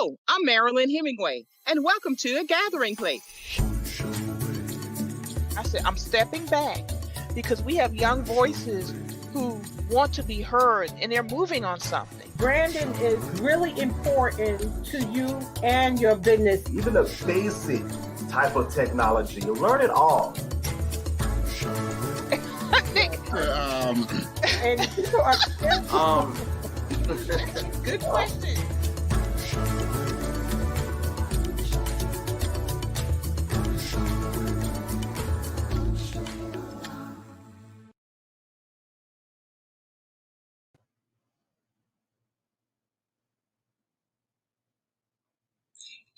Hello, I'm Marilyn Hemingway, and welcome to A Gathering Place. I said, I'm stepping back because we have young voices who want to be heard and they're moving on something. Branding is really important to you and your business. Even a basic type of technology, you learn it all. And people are Good question.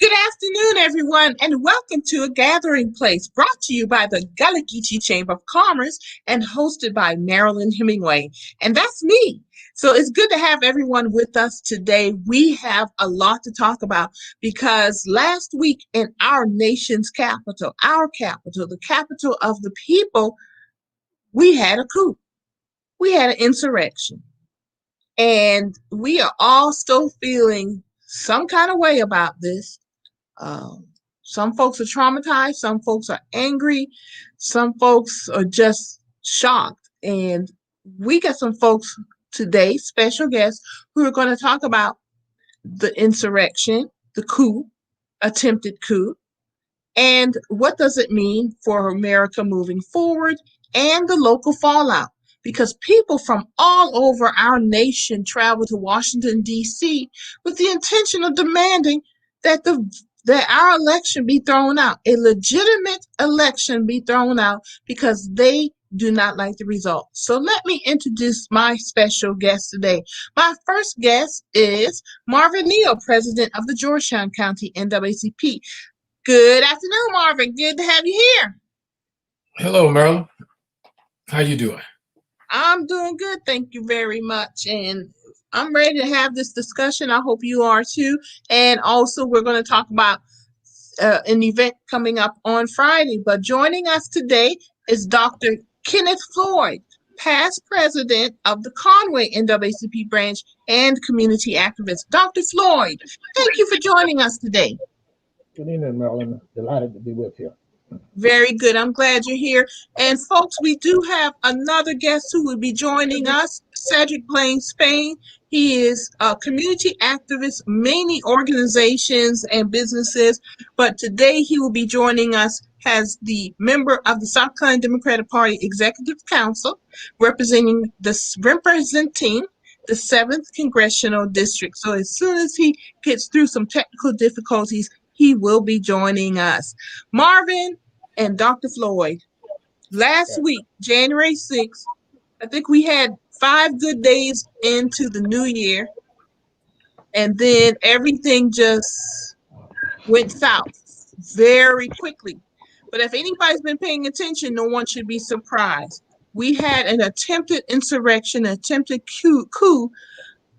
Good afternoon, everyone, and welcome to A Gathering Place, brought to you by the Gullah Geechee Chamber of Commerce and hosted by Marilyn Hemingway. And that's me. So it's good to have everyone with us today. We have a lot to talk about because last week in our nation's capital, the capital of the people, we had a coup. We had an insurrection. And we are all still feeling some kind of way about this. Some folks are traumatized, some folks are angry, some folks are just shocked. And we got some folks today, special guests, who are going to talk about the insurrection, the coup, attempted coup, and what does it mean for America moving forward and the local fallout. Because people from all over our nation travel to Washington, D.C. with the intention of demanding that our election be thrown out, a legitimate election be thrown out because they do not like the results. So let me introduce my special guest today. My first guest is Marvin Neal, president of the Georgetown County NAACP. Good afternoon, Marvin. Good to have you here. Hello, Marilyn. How you doing? I'm doing good. Thank you very much. And I'm ready to have this discussion. I hope you are too. And also, we're going to talk about an event coming up on Friday. But joining us today is Dr. Kenneth Floyd, past president of the Conway NAACP branch and community activist. Dr. Floyd, thank you for joining us today. Good evening, Marilyn. Delighted to be with you. Very good. I'm glad you're here. And folks, we do have another guest who will be joining us, Cedric Blaine Spain. He is a community activist, many organizations and businesses, but today he will be joining us as the member of the South Carolina Democratic Party Executive Council, representing the 7th Congressional District. So as soon as he gets through some technical difficulties, he will be joining us. Marvin and Dr. Floyd, last week, January 6th, I think we had 5 good days into the new year, and then everything just went south very quickly. But if anybody's been paying attention, no one should be surprised. We had an attempted insurrection, an attempted coup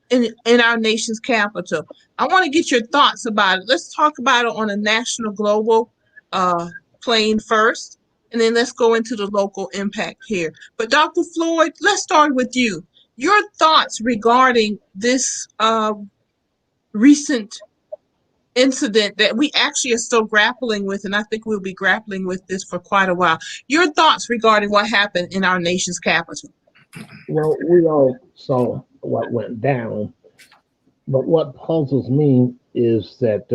in our nation's capital. I want to get your thoughts about it. Let's talk about it on a national, global plane first, and then let's go into the local impact here. But Dr. Floyd, let's start with you. Your thoughts regarding this recent incident that we actually are still grappling with, and I think we'll be grappling with this for quite a while. Your thoughts regarding what happened in our nation's capital. Well, we all saw what went down, but what puzzles me is that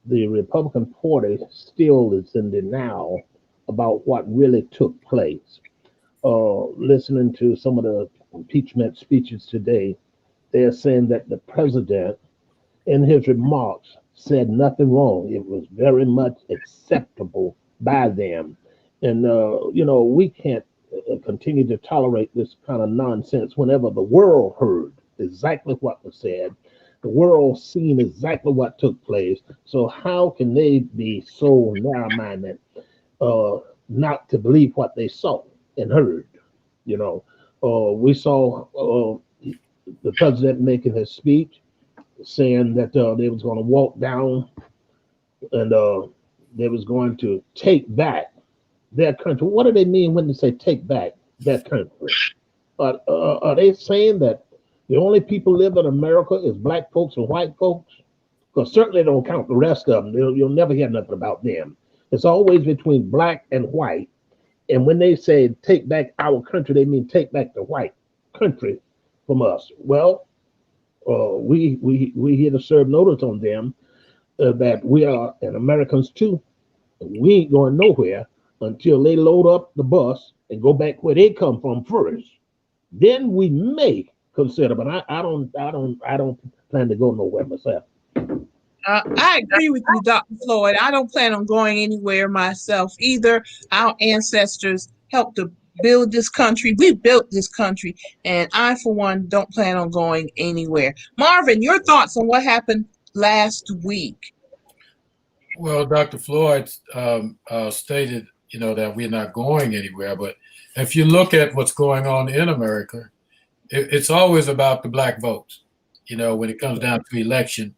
the Republican Party still is in denial about what really took place. Listening to some of the impeachment speeches today, they're saying that the president, in his remarks, said nothing wrong. It was very much acceptable by them. And, we can't continue to tolerate this kind of nonsense whenever the world heard exactly what was said. The world seen exactly what took place. So how can they be so narrow-minded not to believe what they saw and heard? We saw the president making his speech, saying that they was going to walk down and they was going to take back their country. What do they mean when they say take back their country? Are they saying that The only people live in America is black folks and white folks, because certainly don't count the rest of them. You'll never hear nothing about them. It's always between black and white. And when they say take back our country, they mean take back the white country from us. Well, we here to serve notice on them that we are and Americans too. We ain't going nowhere until they load up the bus and go back where they come from first. Then we may consider, but I don't plan to go nowhere myself. I agree with you, Dr. Floyd. I don't plan on going anywhere myself either. Our ancestors helped to build this country. We built this country, and I, for one, don't plan on going anywhere. Marvin, your thoughts on what happened last week? Well, Dr. Floyd stated, that we're not going anywhere. But if you look at what's going on in America, it's always about the black votes. When it comes down to election,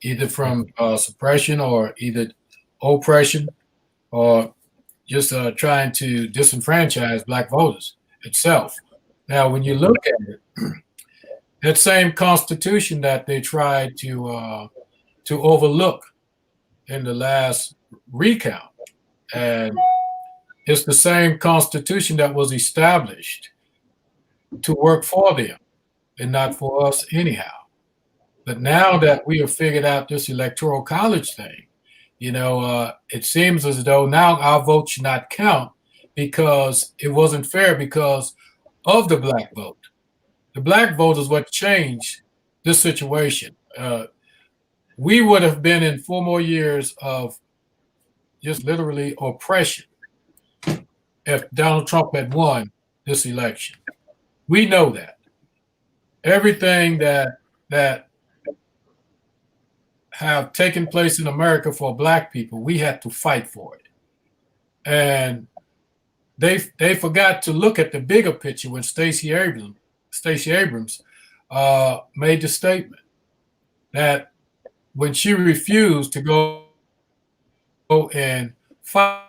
either from suppression or either oppression or just trying to disenfranchise black voters itself. Now, when you look at it, that same Constitution that they tried to overlook in the last recount, and it's the same Constitution that was established to work for them and not for us anyhow. But now that we have figured out this electoral college thing, it seems as though now our vote should not count because it wasn't fair because of the black vote. The black vote is what changed this situation. We would have been in 4 more years of just literally oppression if Donald Trump had won this election. We know that. Everything that have taken place in America for black people, we had to fight for it. And they forgot to look at the bigger picture when Stacey Abrams made the statement that when she refused to go and fight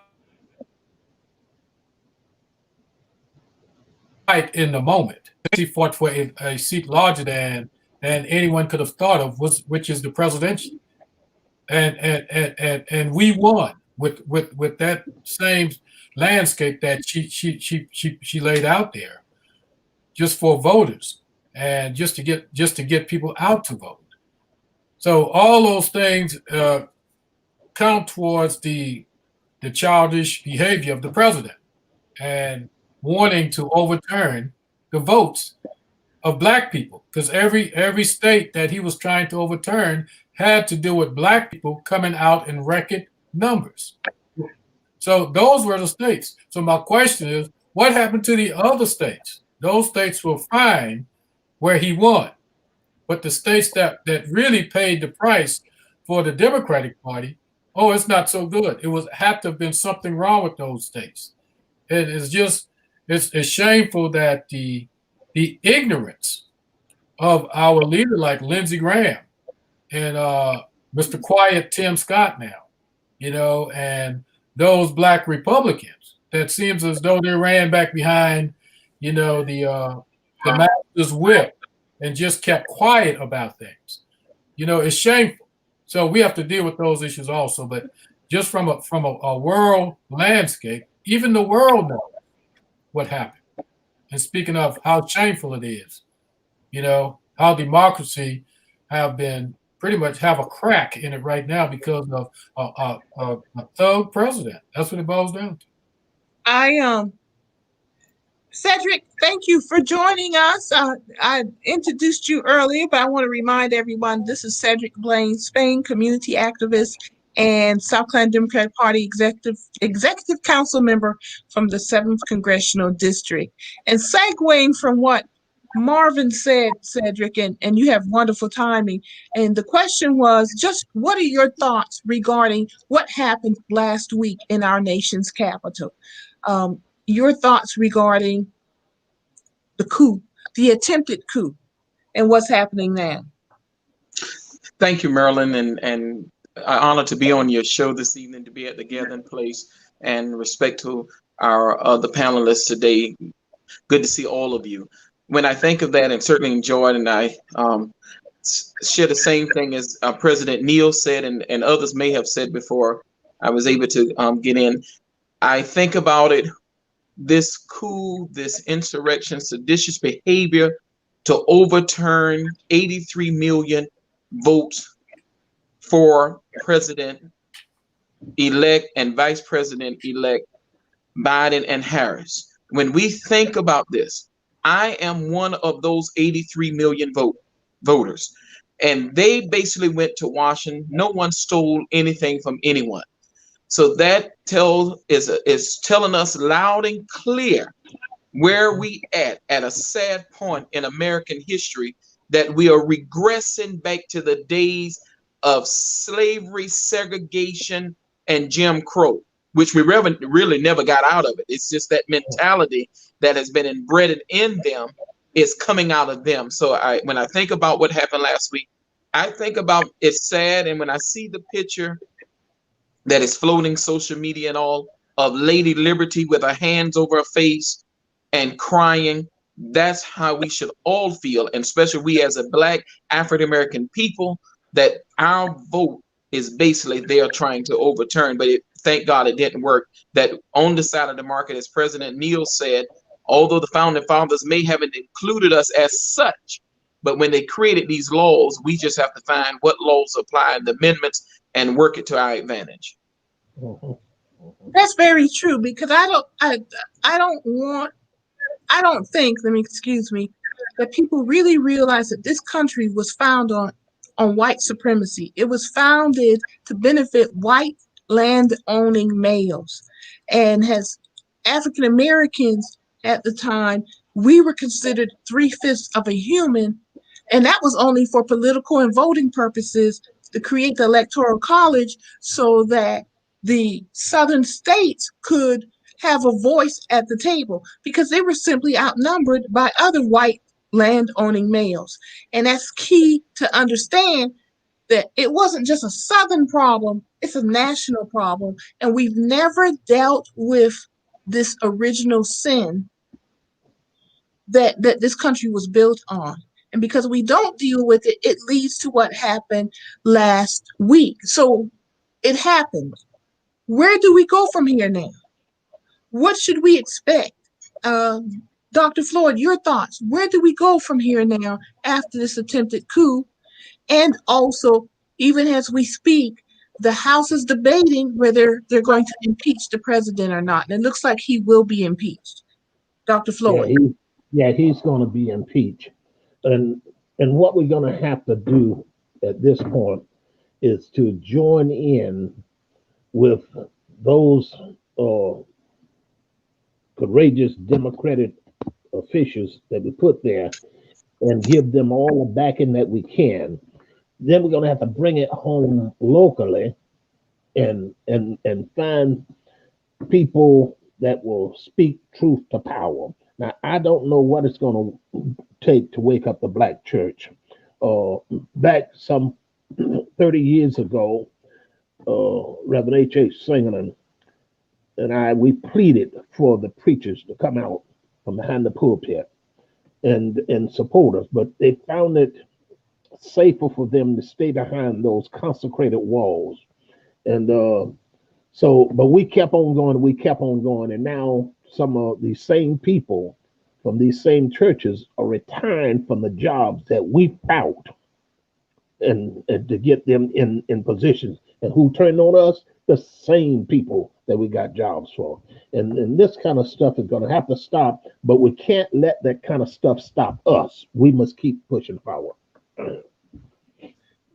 in the moment, she fought for a seat larger than anyone could have thought of, which is the presidential, and we won with that same landscape that she laid out there, just for voters and just to get people out to vote. So all those things count towards the childish behavior of the president and wanting to overturn the votes of black people, because every state that he was trying to overturn had to do with black people coming out in record numbers. So those were the states. So my question is, what happened to the other states? Those states were fine where he won. But the states that really paid the price for the Democratic Party, it's not so good. Had to have been something wrong with those states. It's shameful that the ignorance of our leader like Lindsey Graham and Mr. Quiet Tim Scott now, and those black Republicans that seems as though they ran back behind, the master's whip and just kept quiet about things. It's shameful. So we have to deal with those issues also. But just from a world landscape, even the world knows what happened. And speaking of how shameful it is, how democracy pretty much have a crack in it right now because of a thug president. That's what it boils down to. Cedric, thank you for joining us. I introduced you earlier, but I want to remind everyone this is Cedric Blaine Spain, community activist and Southland Democratic Party executive council member from the 7th Congressional District. And segueing from what Marvin said, Cedric, and you have wonderful timing. And the question was just, what are your thoughts regarding what happened last week in our nation's capital? Your thoughts regarding the coup, the attempted coup, and what's happening now. Thank you, Marilyn, and I honor to be on your show this evening, to be at the gathering place, and respect to our other panelists today. Good to see all of you. when I think of that, and certainly enjoyed, and I share the same thing as President Neal said, and others may have said before I was able to get in. I think about it, this coup, this insurrection, seditious behavior to overturn 83 million votes for President-elect and Vice President-elect Biden and Harris. When we think about this, I am one of those 83 million voters. And they basically went to Washington. No one stole anything from anyone. So that is telling us loud and clear where we at a sad point in American history, that we are regressing back to the days of slavery, segregation, and Jim Crow, which we really never got out of it. It's just that mentality that has been inbred in them is coming out of them. So when I think about what happened last week, I think about it's sad. And when I see the picture that is floating social media and all of Lady Liberty with her hands over her face and crying, that's how we should all feel, and especially we as a Black African-American people, that our vote is basically they are trying to overturn. But thank God it didn't work. That on the side of the market, as President Neal said, although the founding fathers may haven't included us as such, but when they created these laws, we just have to find what laws apply and the amendments and work it to our advantage. That's very true, because I don't think, that people really realize that this country was founded on white supremacy. It was founded to benefit white land-owning males. And as African Americans at the time, we were considered 3/5 of a human, and that was only for political and voting purposes, to create the Electoral College so that the Southern states could have a voice at the table, because they were simply outnumbered by other white land-owning males. And that's key to understand, that it wasn't just a Southern problem, it's a national problem. And we've never dealt with this original sin that this country was built on. And because we don't deal with it, it leads to what happened last week. So it happened. Where do we go from here now? What should we expect? Dr. Floyd, your thoughts. Where do we go from here now after this attempted coup? And also, even as we speak, the House is debating whether they're going to impeach the president or not. And it looks like he will be impeached. Dr. Floyd. He's going to be impeached. And what we're going to have to do at this point is to join in with those courageous Democratic officials that we put there, and give them all the backing that we can. Then we're going to have to bring it home locally and find people that will speak truth to power. Now, I don't know what it's going to take to wake up the Black church. Back some 30 years ago, Reverend H.H. Singer and we pleaded for the preachers to come out from behind the pulpit and support us, but they found it safer for them to stay behind those consecrated walls. And but we kept on going, and now some of these same people from these same churches are retiring from the jobs that we fought and to get them in positions. And who turned on us? The same people that we got jobs for. And this kind of stuff is going to have to stop, but we can't let that kind of stuff stop us. We must keep pushing forward.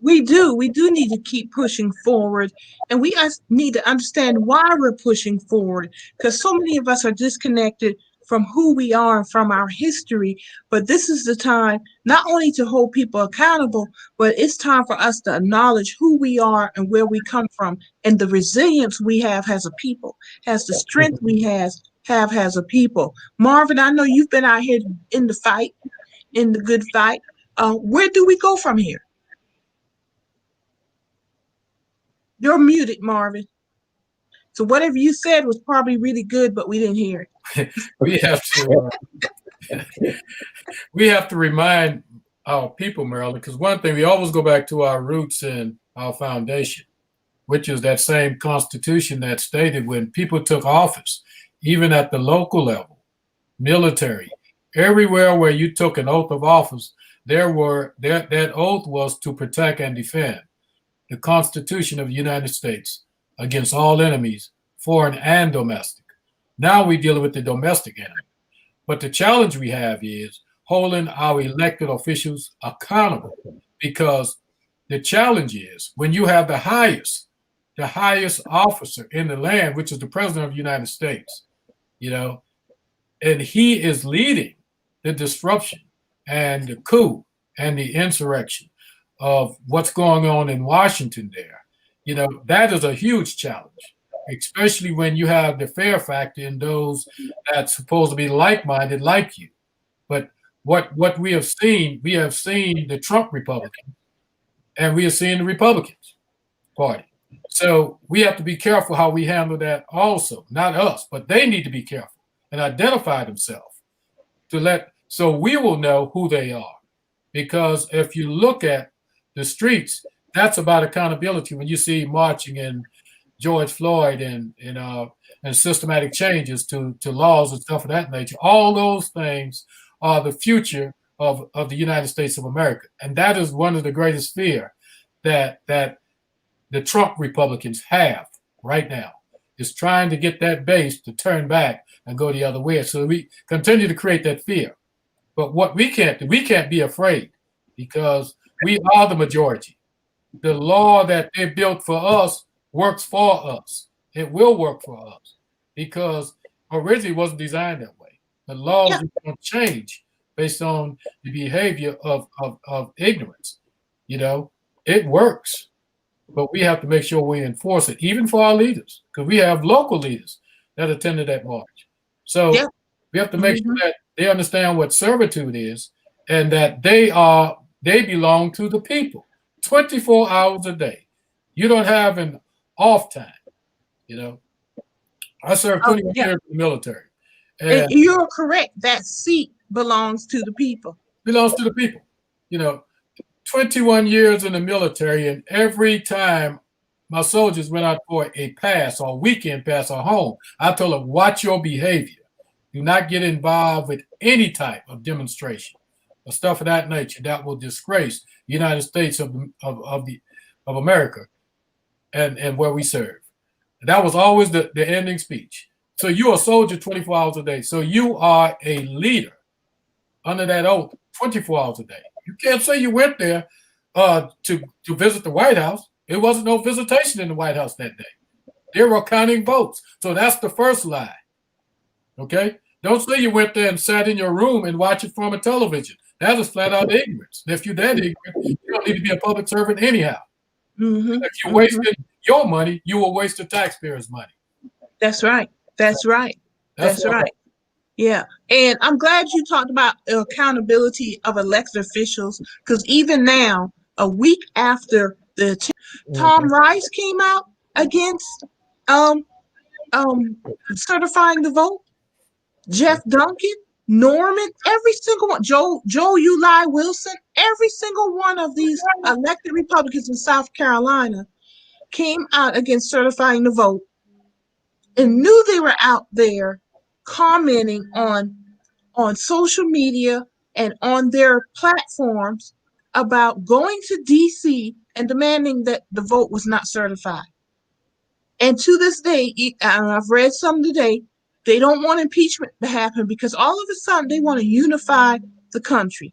We do need to keep pushing forward, and we need to understand why we're pushing forward, because so many of us are disconnected from who we are and from our history. But this is the time not only to hold people accountable, but it's time for us to acknowledge who we are and where we come from, and the resilience we have as a people, has the strength we have as a people. Marvin, I know you've been out here in the fight, in the good fight. Where do we go from here? You're muted, Marvin. So whatever you said was probably really good, but we didn't hear it. We have to We have to remind our people, Maryland, because one thing, we always go back to our roots and our foundation, which is that same Constitution that stated when people took office, even at the local level, military, everywhere where you took an oath of office, that oath was to protect and defend the Constitution of the United States against all enemies, foreign and domestic. Now we're dealing with the domestic enemy. But the challenge we have is holding our elected officials accountable, because the challenge is when you have the highest officer in the land, which is the president of the United States, and he is leading the disruption and the coup and the insurrection of what's going on in Washington there. That is a huge challenge, especially when you have the fear factor in those that's supposed to be like-minded like you. But what we have seen the Trump Republicans, and we have seen the Republicans Party. So we have to be careful how we handle that also. Not us, but they need to be careful and identify themselves so we will know who they are. Because if you look at the streets, that's about accountability. When you see marching and George Floyd and systematic changes to laws and stuff of that nature, all those things are the future of the United States of America. And that is one of the greatest fear that the Trump Republicans have right now, is trying to get that base to turn back and go the other way. So we continue to create that fear. But what we can't do, we can't be afraid, because we are the majority. The law that they built for us works for us. It will work for us, because originally it wasn't designed that way. The laws don't change based on the behavior of ignorance. It works, but we have to make sure we enforce it, even for our leaders, because we have local leaders that attended that march. So we have to make sure that they understand what servitude is, and that they belong to the people 24 hours a day. You don't have an off time. I served 21 years in the military. And you're correct. That seat belongs to the people. 21 years in the military, and every time my soldiers went out for a pass or weekend pass or home, I told them, watch your behavior. Do not get involved with any type of demonstration or stuff of that nature that will disgrace the United States of America and where we serve. That was always the ending speech. So you're a soldier 24 hours a day. So you are a leader under that oath 24 hours a day. You can't say you went there to visit the White House. There wasn't no visitation in the White House that day. They were counting votes. So that's the first lie. Okay? Don't say you went there and sat in your room and watched it from a television. That is flat out ignorance. And if you're that ignorant, you don't need to be a public servant anyhow. If you wasted your money, you will waste the taxpayers' money. That's right. That's right. That's right. Yeah. And I'm glad you talked about accountability of elected officials, because even now, a week after Tom Rice came out against certifying the vote, Jeff Duncan, Norman, every single one, Joe Uli Wilson, every single one of these elected Republicans in South Carolina came out against certifying the vote, and knew they were out there commenting on social media and on their platforms about going to DC and demanding that the vote was not certified. And to this day, I've read some today, they don't want impeachment to happen because all of a sudden they want to unify the country.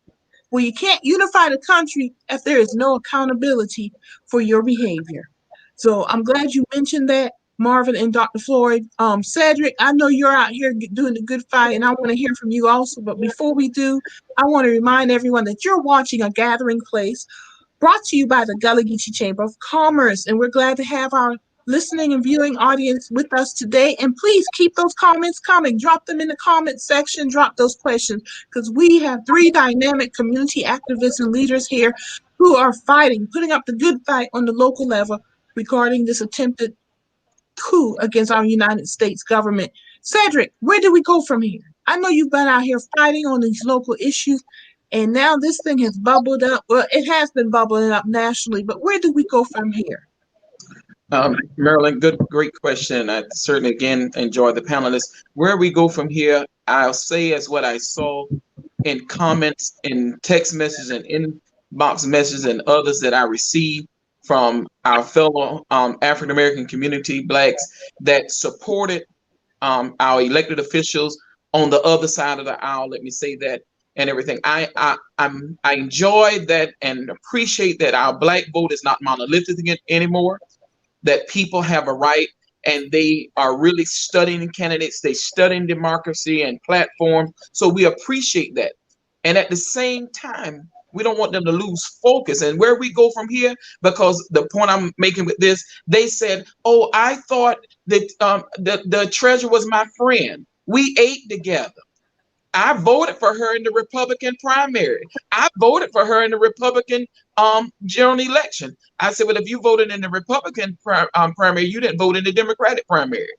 Well, you can't unify the country if there is no accountability for your behavior. So I'm glad you mentioned that, Marvin and Dr. Floyd. Cedric, I know you're out here doing a good fight, and I want to hear from you also. But before we do, I want to remind everyone that you're watching A Gathering Place, brought to you by the Gullah Geechee Chamber of Commerce. And we're glad to have our listening and viewing audience with us today. And please keep those comments coming. Drop them in the comment section. Drop those questions, because we have 3 dynamic community activists and leaders here who are fighting, putting up the good fight on the local level regarding this attempted coup against our United States government. Cedric, where do we go from here? I know you've been out here fighting on these local issues, and now this thing has bubbled up. Well, it has been bubbling up nationally, but where do we go from here? Marilyn, great question. I certainly again enjoy the panelists. Where we go from here, I'll say as what I saw in comments, in text messages, and inbox messages, and others that I received from our fellow African American community, blacks that supported our elected officials on the other side of the aisle. Let me say that and everything. I enjoy that and appreciate that our black vote is not monolithic anymore, that people have a right and they are really studying candidates, they studying democracy and platforms. So we appreciate that. And at the same time, we don't want them to lose focus and where we go from here, because the point I'm making with this, they said, oh, I thought that the treasurer was my friend. We ate together. I voted for her in the Republican primary. I voted for her in the Republican general election. I said, well, if you voted in the Republican primary, you didn't vote in the Democratic primary.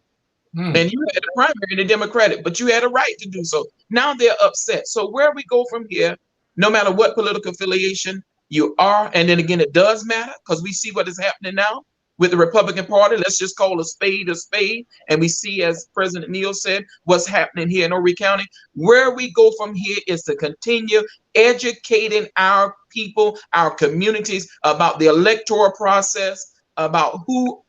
And you had a primary in the Democratic, but you had a right to do so. Now they're upset. So where we go from here, no matter what political affiliation you are, and then again, it does matter because we see what is happening now with the Republican Party. Let's just call a spade, and we see, as President Neal said, what's happening here in Horry County. Where we go from here is to continue educating our people, our communities about the electoral process, about who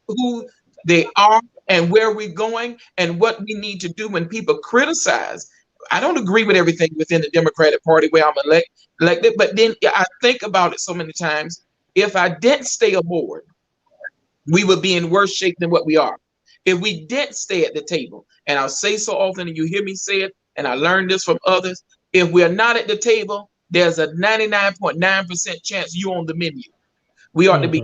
they are and where we're going and what we need to do when people criticize. I don't agree with everything within the Democratic Party where I'm elected, but then I think about it so many times. If I didn't stay aboard, we would be in worse shape than what we are. If we didn't stay at the table, and I'll say so often, and you hear me say it, and I learned this from others, if we're not at the table, there's a 99.9% chance you're on the menu. We ought to be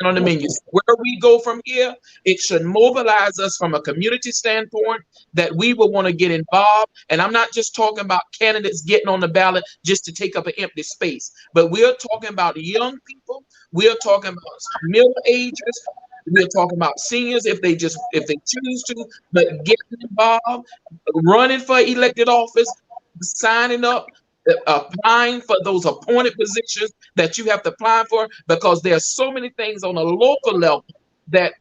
on the menu. Where we go from here, it should mobilize us from a community standpoint that we will want to get involved. And I'm not just talking about candidates getting on the ballot just to take up an empty space, but we're talking about young people. We're talking about middle agers. We're talking about seniors if they choose to, but getting involved, running for elected office, signing up, applying for those appointed positions that you have to apply for, because there are so many things on a local level that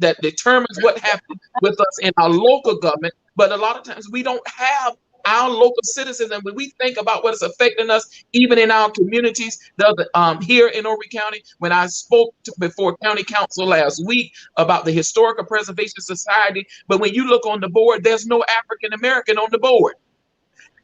that determines what happens with us in our local government. But a lot of times we don't have our local citizens, and when we think about what is affecting us, even in our communities, here in Horry County, when I spoke before County Council last week about the Historical Preservation Society, but when you look on the board, there's no African American on the board.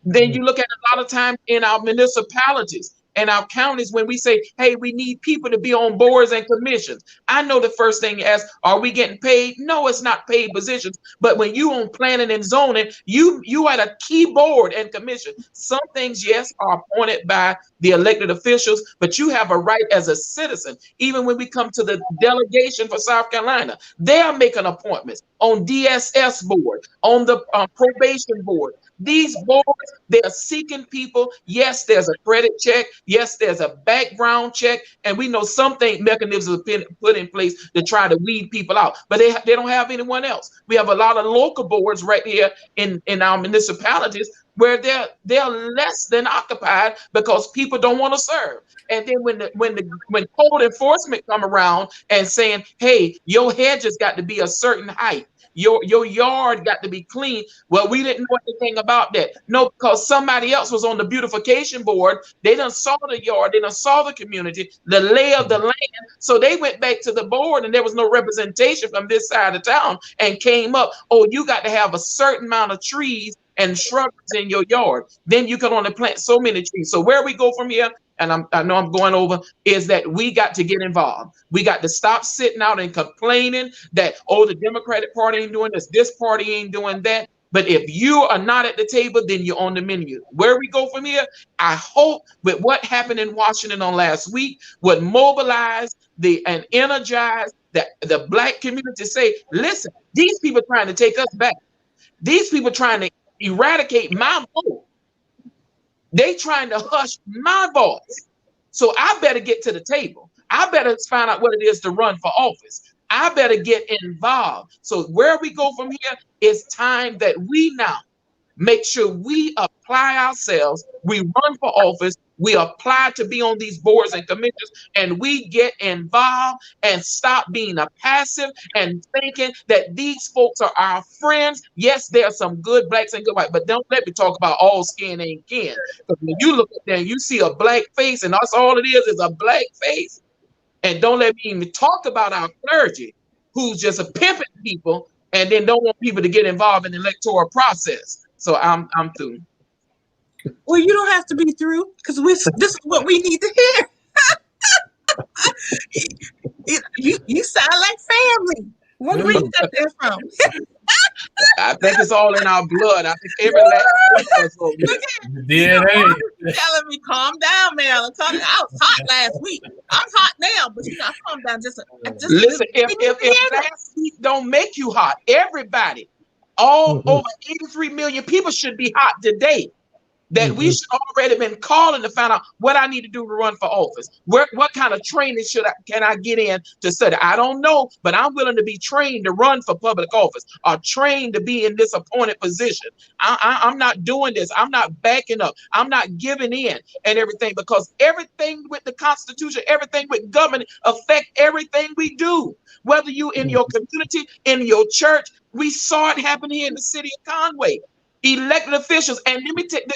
Then you look at a lot of times in our municipalities and our counties when we say, hey, we need people to be on boards and commissions. I know the first thing you ask, are we getting paid? No, it's not paid positions. But when you on planning and zoning, you at a key board and commission. Some things, yes, are appointed by the elected officials, but you have a right as a citizen. Even when we come to the delegation for South Carolina, they are making appointments on DSS board, on the probation board. These boards, they're seeking people. Yes, there's a credit check. Yes, there's a background check. And we know some mechanisms have been put in place to try to weed people out, but they don't have anyone else. We have a lot of local boards right here in our municipalities where they're less than occupied because people don't want to serve. And then when code enforcement come around and saying, hey, your hedges got to be a certain height, your yard got to be clean. Well, we didn't know anything about that. No, because somebody else was on the beautification board. They done saw the yard, they done saw the community, the lay of the land. So they went back to the board and there was no representation from this side of town and came up, oh, you got to have a certain amount of trees and shrubs in your yard. Then you can only plant so many trees. So where we go from here, and I know I'm going over, is that we got to get involved. We got to stop sitting out and complaining that, oh, the Democratic Party ain't doing this party ain't doing that. But if you are not at the table, then you're on the menu. Where we go from here, I hope with what happened in Washington on last week would mobilize and energize the Black community. Say, listen, these people trying to take us back. These people trying to eradicate my vote. They trying to hush my voice. So I better get to the table. I better find out what it is to run for office. I better get involved. So where we go from here, it's time that we now Make sure we apply ourselves, we run for office, we apply to be on these boards and commissions, and we get involved and stop being a passive and thinking that these folks are our friends. Yes, there are some good blacks and good white, but don't let me talk about all skin ain't kin. Because when you look at them, you see a black face, and that's all it is a black face. And don't let me even talk about our clergy who's just a pimping people and then don't want people to get involved in the electoral process. So I'm through. Well, you don't have to be through because this is what we need to hear. You sound like family. Where you got that from? I think it's all in our blood. I think every last one of us over here. DNA. Telling me, calm down, Marilyn. I was hot last week. I'm hot now, but I calm down just Listen, if last week don't make you hot, everybody, all over 83 million people should be hot today. That we should already been calling to find out what I need to do to run for office. What kind of training can I get in to study? I don't know, but I'm willing to be trained to run for public office or trained to be in this appointed position. I'm not doing this. I'm not backing up. I'm not giving in and everything, because everything with the Constitution, everything with government affect everything we do. Whether you in your community, in your church, we saw it happen here in the city of Conway. Elected officials, and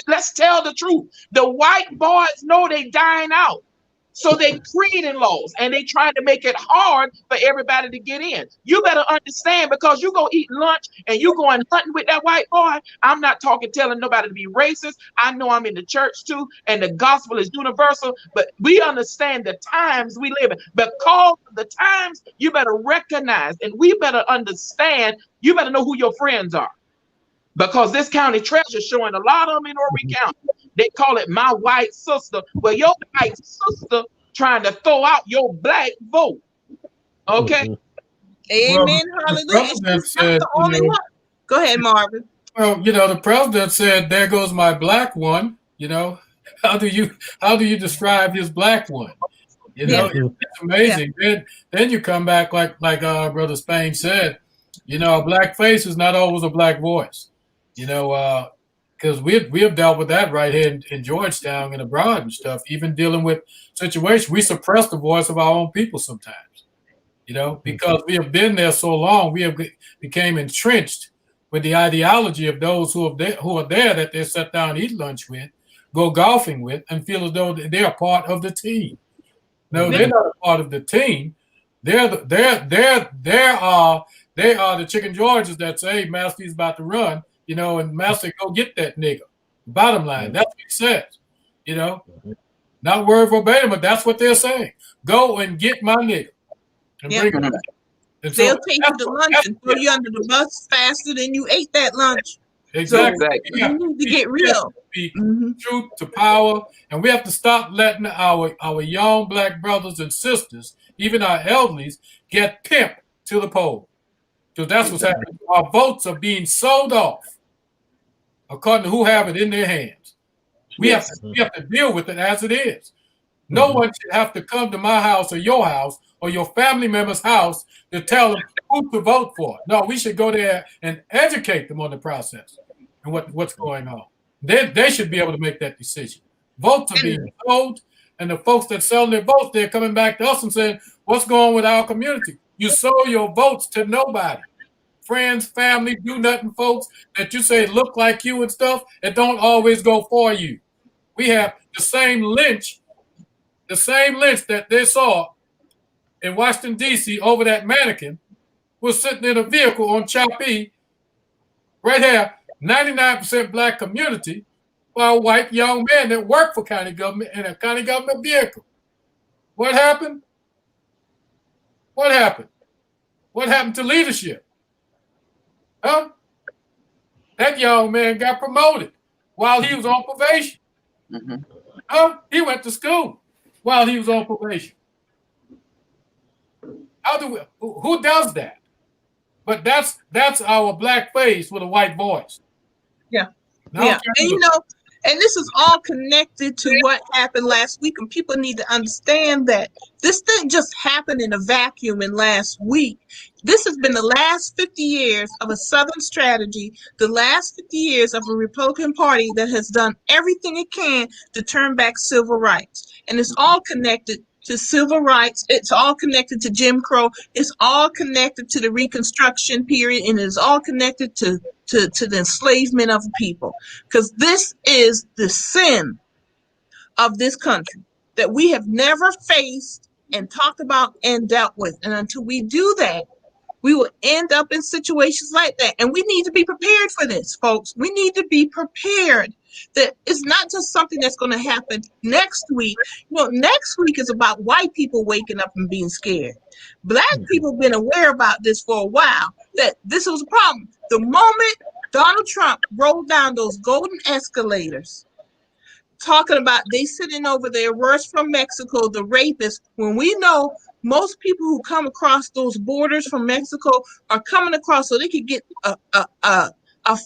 let's tell the truth. The white boys know they dying out, so they creating laws and they trying to make it hard for everybody to get in. You better understand, because you go eat lunch and you going hunting with that white boy. I'm not telling nobody to be racist. I know I'm in the church too, and the gospel is universal. But we understand the times we live in. Because of the times, you better recognize, and we better understand. You better know who your friends are. Because this county treasurer showing a lot of them in Horry County. They call it my white sister. Well, your white sister trying to throw out your black vote. Okay? Amen. Hallelujah. She's not the only one. Go ahead, Marvin. Well, the president said, "There goes my black one." How do you describe his black one? It's amazing. Yeah. Then you come back like Brother Spain said. A black face is not always a black voice. Because we have dealt with that right here in Georgetown and abroad and stuff. Even dealing with situations, we suppress the voice of our own people sometimes. Because we have been there so long, we have became entrenched with the ideology of those who are there that they sit down and eat lunch with, go golfing with, and feel as though they are part of the team. No, they're not a part of the team. They are the Chicken Georges that say, "Hey, Master, he's about to run," and Master, go get that nigga. Bottom line, that's what he says, not word verbatim, but that's what they're saying. Go and get my nigga and bring him back. And they'll take you to lunch and throw you under the bus faster than you ate that lunch. Exactly. So you need to get real. Be truth to power, and we have to stop letting our young black brothers and sisters, even our elderlies, get pimped to the poll. Because that's what's happening. Our votes are being sold off according to who have it in their hands. We have to deal with it as it is. No one should have to come to my house or your house or your family member's house to tell them who to vote for. No, we should go there and educate them on the process and what's going on. They should be able to make that decision. Votes are being sold, and the folks that sell their votes, they're coming back to us and saying, "What's going on with our community? You sold your votes to nobody. Friends, family, do nothing folks that you say look like you and stuff, it don't always go for you." We have the same lynch that they saw in Washington, D.C. over that mannequin was sitting in a vehicle on Chapee, right here, 99% black community, by a white young man that worked for county government in a county government vehicle. What happened? What happened? What happened to leadership? Huh? That young man got promoted while he was on probation. Huh? He went to school while he was on probation. Who does that? But that's our black face with a white voice. Yeah. And And this is all connected to what happened last week. And people need to understand that this didn't just happen in a vacuum in last week. This has been the last 50 years of a Southern strategy, the last 50 years of a Republican Party that has done everything it can to turn back civil rights. And it's all connected to civil rights. It's all connected to Jim Crow. It's all connected to the Reconstruction period. And it's all connected to the enslavement of the people. Because this is the sin of this country that we have never faced and talked about and dealt with. And until we do that, we will end up in situations like that. And we need to be prepared for this, folks. We need to be prepared that it's not just something that's going to happen next week. Next week is about white people waking up and being scared. Black people have been aware about this for a while, that this was a problem. The moment Donald Trump rolled down those golden escalators, talking about they sitting over there worse from Mexico, the rapists, when we know most people who come across those borders from Mexico are coming across so they could get a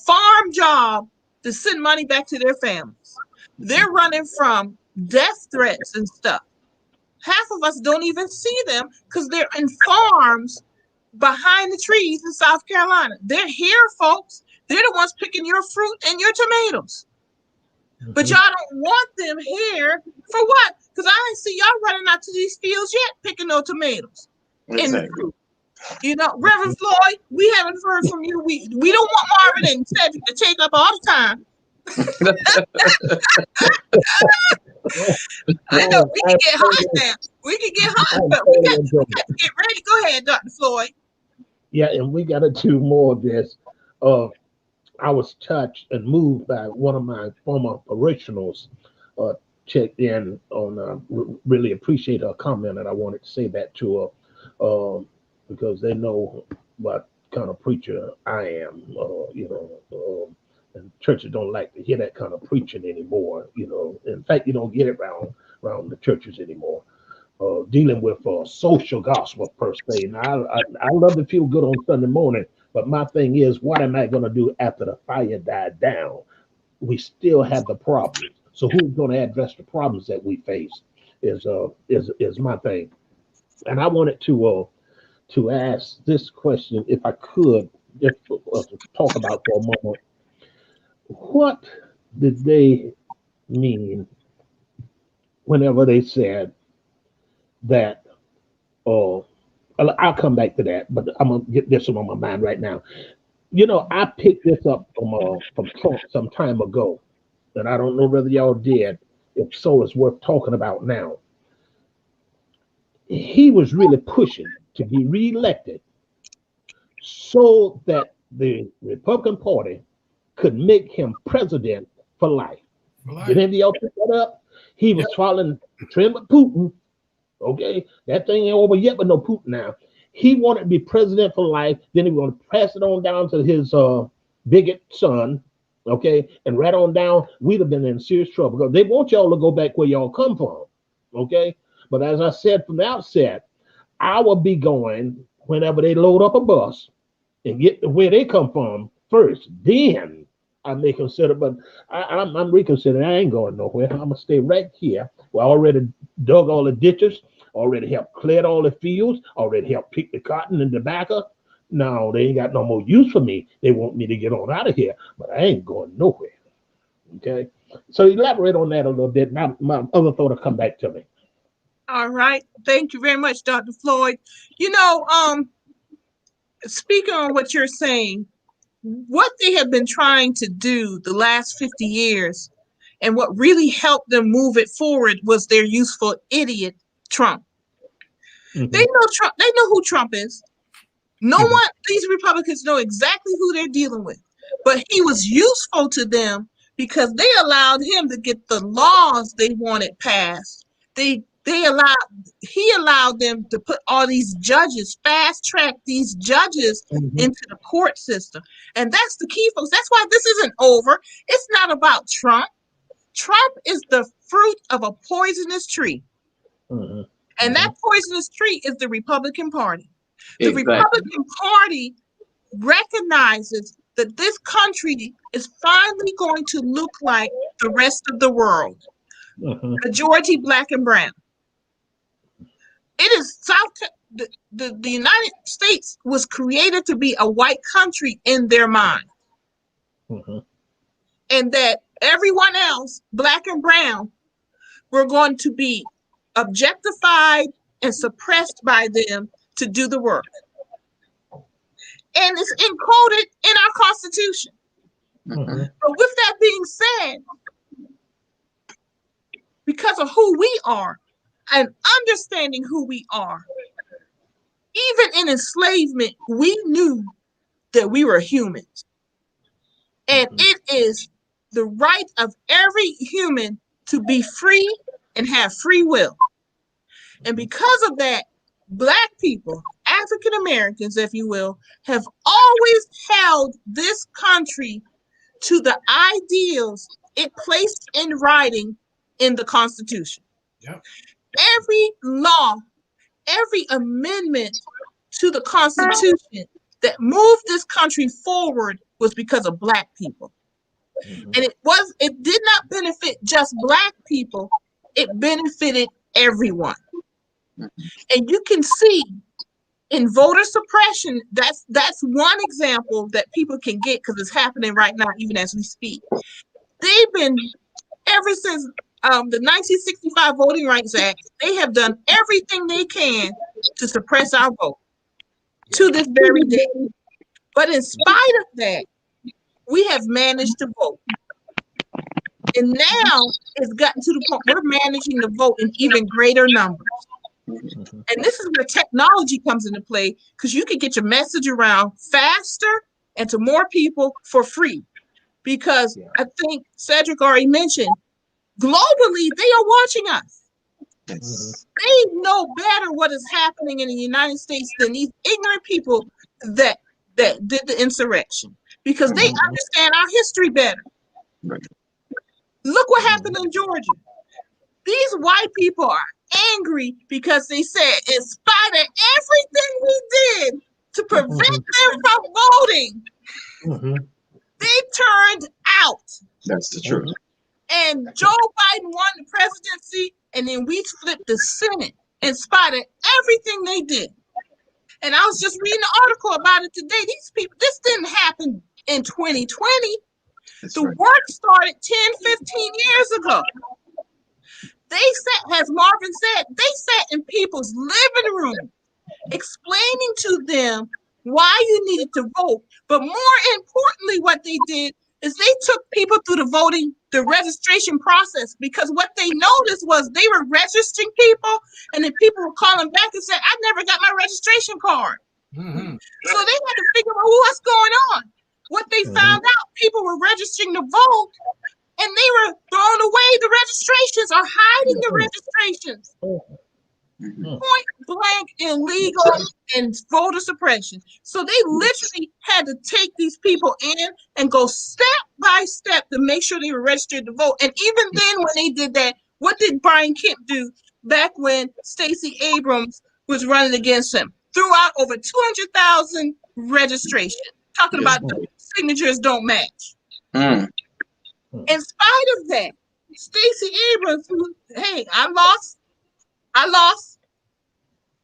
farm job to send money back to their families. They're running from death threats and stuff. Half of us don't even see them because they're in farms behind the trees in South Carolina. They're here, folks. They're the ones picking your fruit and your tomatoes. But y'all don't want them here for what? Because I ain't see y'all running out to these fields yet picking no tomatoes in the fruit. Reverend Floyd, we haven't heard from you. We don't want Marvin and Cedric to take up all the time. I know we can get hot now. We can get hot, but we got to get ready. Go ahead, Dr. Floyd. Yeah, and we got to do more of this. I was touched and moved by one of my former parishioners checked in on, really appreciate her comment, and I wanted to say that to her because they know what kind of preacher I am, and churches don't like to hear that kind of preaching anymore, In fact, you don't get it around the churches anymore. Dealing with social gospel per se. Now, I love to feel good on Sunday morning, but my thing is, what am I going to do after the fire died down? We still have the problems. So who's going to address the problems that we face is my thing. And I wanted to ask this question, if I could, just to talk about for a moment. What did they mean whenever they said that? I'll come back to that, but I'm gonna get this one on my mind right now. I picked this up from Trump some time ago, and I don't know whether y'all did. If so, it's worth talking about now. He was really pushing to be reelected so that the Republican Party could make him president for life. Did any of y'all pick that up? He was following the trend with Putin. Okay, that thing ain't over yet, but no Putin now. He wanted to be president for life. Then he was going to pass it on down to his bigot son. Okay, and right on down, we'd have been in serious trouble because they want y'all to go back where y'all come from. Okay, but as I said from the outset, I will be going whenever they load up a bus and get to where they come from first. Then I may consider, but I'm reconsidering. I ain't going nowhere. I'm gonna stay right here. We already dug all the ditches, already helped clear all the fields, already helped pick the cotton and tobacco. No, they ain't got no more use for me. They want me to get on out of here, but I ain't going nowhere. Okay, so elaborate on that a little bit. My other thought will come back to me. All right, thank you very much, Dr. Floyd. Speaking on what you're saying, what they have been trying to do the last 50 years and what really helped them move it forward was their useful idiot, Trump. Mm-hmm. They know Trump. They know who Trump is. No one, these Republicans know exactly who they're dealing with. But he was useful to them because they allowed him to get the laws they wanted passed. He allowed them to put all these judges, fast track these judges into the court system. And that's the key, folks. That's why this isn't over. It's not about Trump. Trump is the fruit of a poisonous tree. And that poisonous tree is the Republican Party. The Republican Party recognizes that this country is finally going to look like the rest of the world. Majority black and brown. It is the United States was created to be a white country in their mind. And that everyone else, black and brown, were going to be objectified and suppressed by them to do the work. And it's encoded in our Constitution. But with that being said, because of who we are and understanding who we are, even in enslavement, we knew that we were humans. And it is the right of every human to be free and have free will. And because of that, Black people, African Americans, if you will, have always held this country to the ideals it placed in writing in the Constitution. Yep. Every law, every amendment to the Constitution that moved this country forward was because of Black people. And it did not benefit just Black people, it benefited everyone. And you can see in voter suppression, that's one example that people can get because it's happening right now, even as we speak. They've been, ever since the 1965 Voting Rights Act, they have done everything they can to suppress our vote to this very day. But in spite of that, we have managed to vote. And now it's gotten to the point we're managing to vote in even greater numbers. And this is where technology comes into play, because you can get your message around faster and to more people for free. Because I think Cedric already mentioned, globally, they are watching us. They know better what is happening in the United States than these ignorant people that did the insurrection, because they understand our history better. Look what happened in Georgia. These white people are angry because they said, in spite of everything we did to prevent them from voting, they turned out. That's the truth. And Joe Biden won the presidency, and then we flipped the Senate in spite of everything they did. And I was just reading an article about it today. These people, this didn't happen in 2020. The work started 10, 15 years ago. They sat, as Marvin said, they sat in people's living room explaining to them why you needed to vote. But more importantly, what they did is they took people through the registration process, because what they noticed was they were registering people, and then people were calling back and saying, I never got my registration card. So they had to figure out what's going on. What they found out, people were registering to vote, and they were throwing away the registrations or hiding the registrations. Point blank illegal and voter suppression. So they literally had to take these people in and go step by step to make sure they were registered to vote. And even then, when they did that, what did Brian Kemp do back when Stacey Abrams was running against him? Threw out over 200,000 registrations, talking about the signatures don't match. In spite of that, Stacey Abrams, hey, I lost.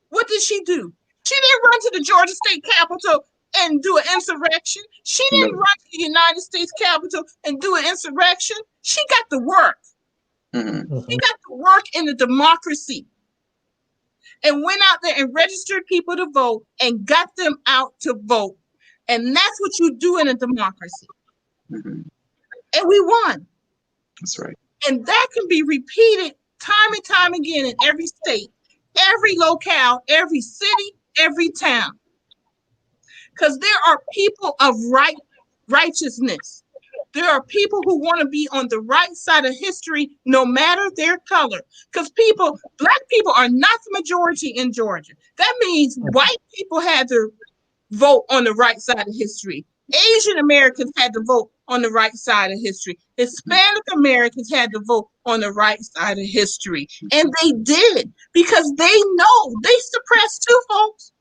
What did she do? She didn't run to the Georgia State Capitol and do an insurrection. She didn't run to the United States Capitol and do an insurrection. She got to work. She got to work in the democracy and went out there and registered people to vote and got them out to vote. And that's what you do in a democracy. And we won. That's right. And that can be repeated time and time again in every state, every locale, every city, every town. Because there are people of righteousness. There are people who want to be on the right side of history, no matter their color. Because Black people are not the majority in Georgia. That means white people had to vote on the right side of history. Asian Americans had to vote on the right side of history. Hispanic Americans had to vote on the right side of history. And they did, because they know they suppressed too, folks.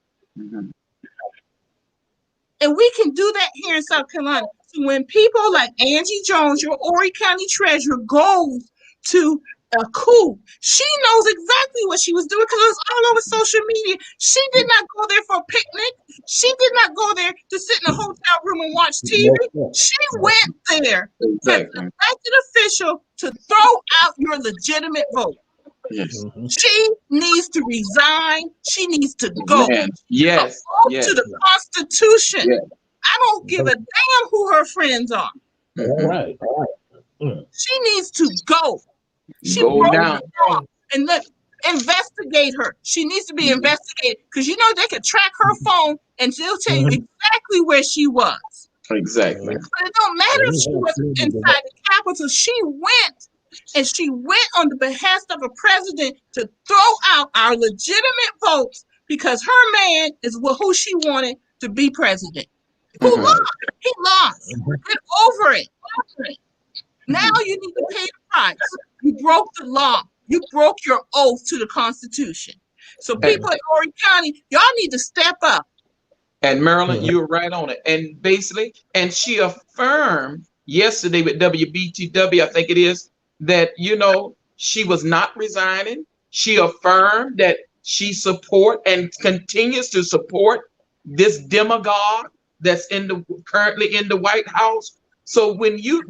And we can do that here in South Carolina. So when people like Angie Jones, your Horry County treasurer, goes to a coup, she knows exactly what she was doing because it was all over social media. She did not go there for a picnic. She did not go there to sit in a hotel room and watch TV. She went there as an elected official to throw out your legitimate vote. Yes. She needs to resign. She needs to go. Yes. To the Constitution. Yes. I don't give a damn who her friends are. All right. She needs to go. She Go broke down. the law and investigate her. She needs to be investigated because you know they can track her phone and they'll tell you exactly where she was. Exactly. But it don't matter if she wasn't inside the Capitol. She went. And she went on the behest of a president to throw out our legitimate votes because her man is who she wanted to be president. Who lost? He lost. Get over it. Now you need to pay the price. You broke the law. You broke your oath to the Constitution. So people in Horry County, y'all need to step up. And Marilyn, you're right on it. And basically, and she affirmed yesterday with WBTW, I think it is, that, you know, she was not resigning. She affirmed that she support and continues to support this demagogue that's currently in the White House. So when you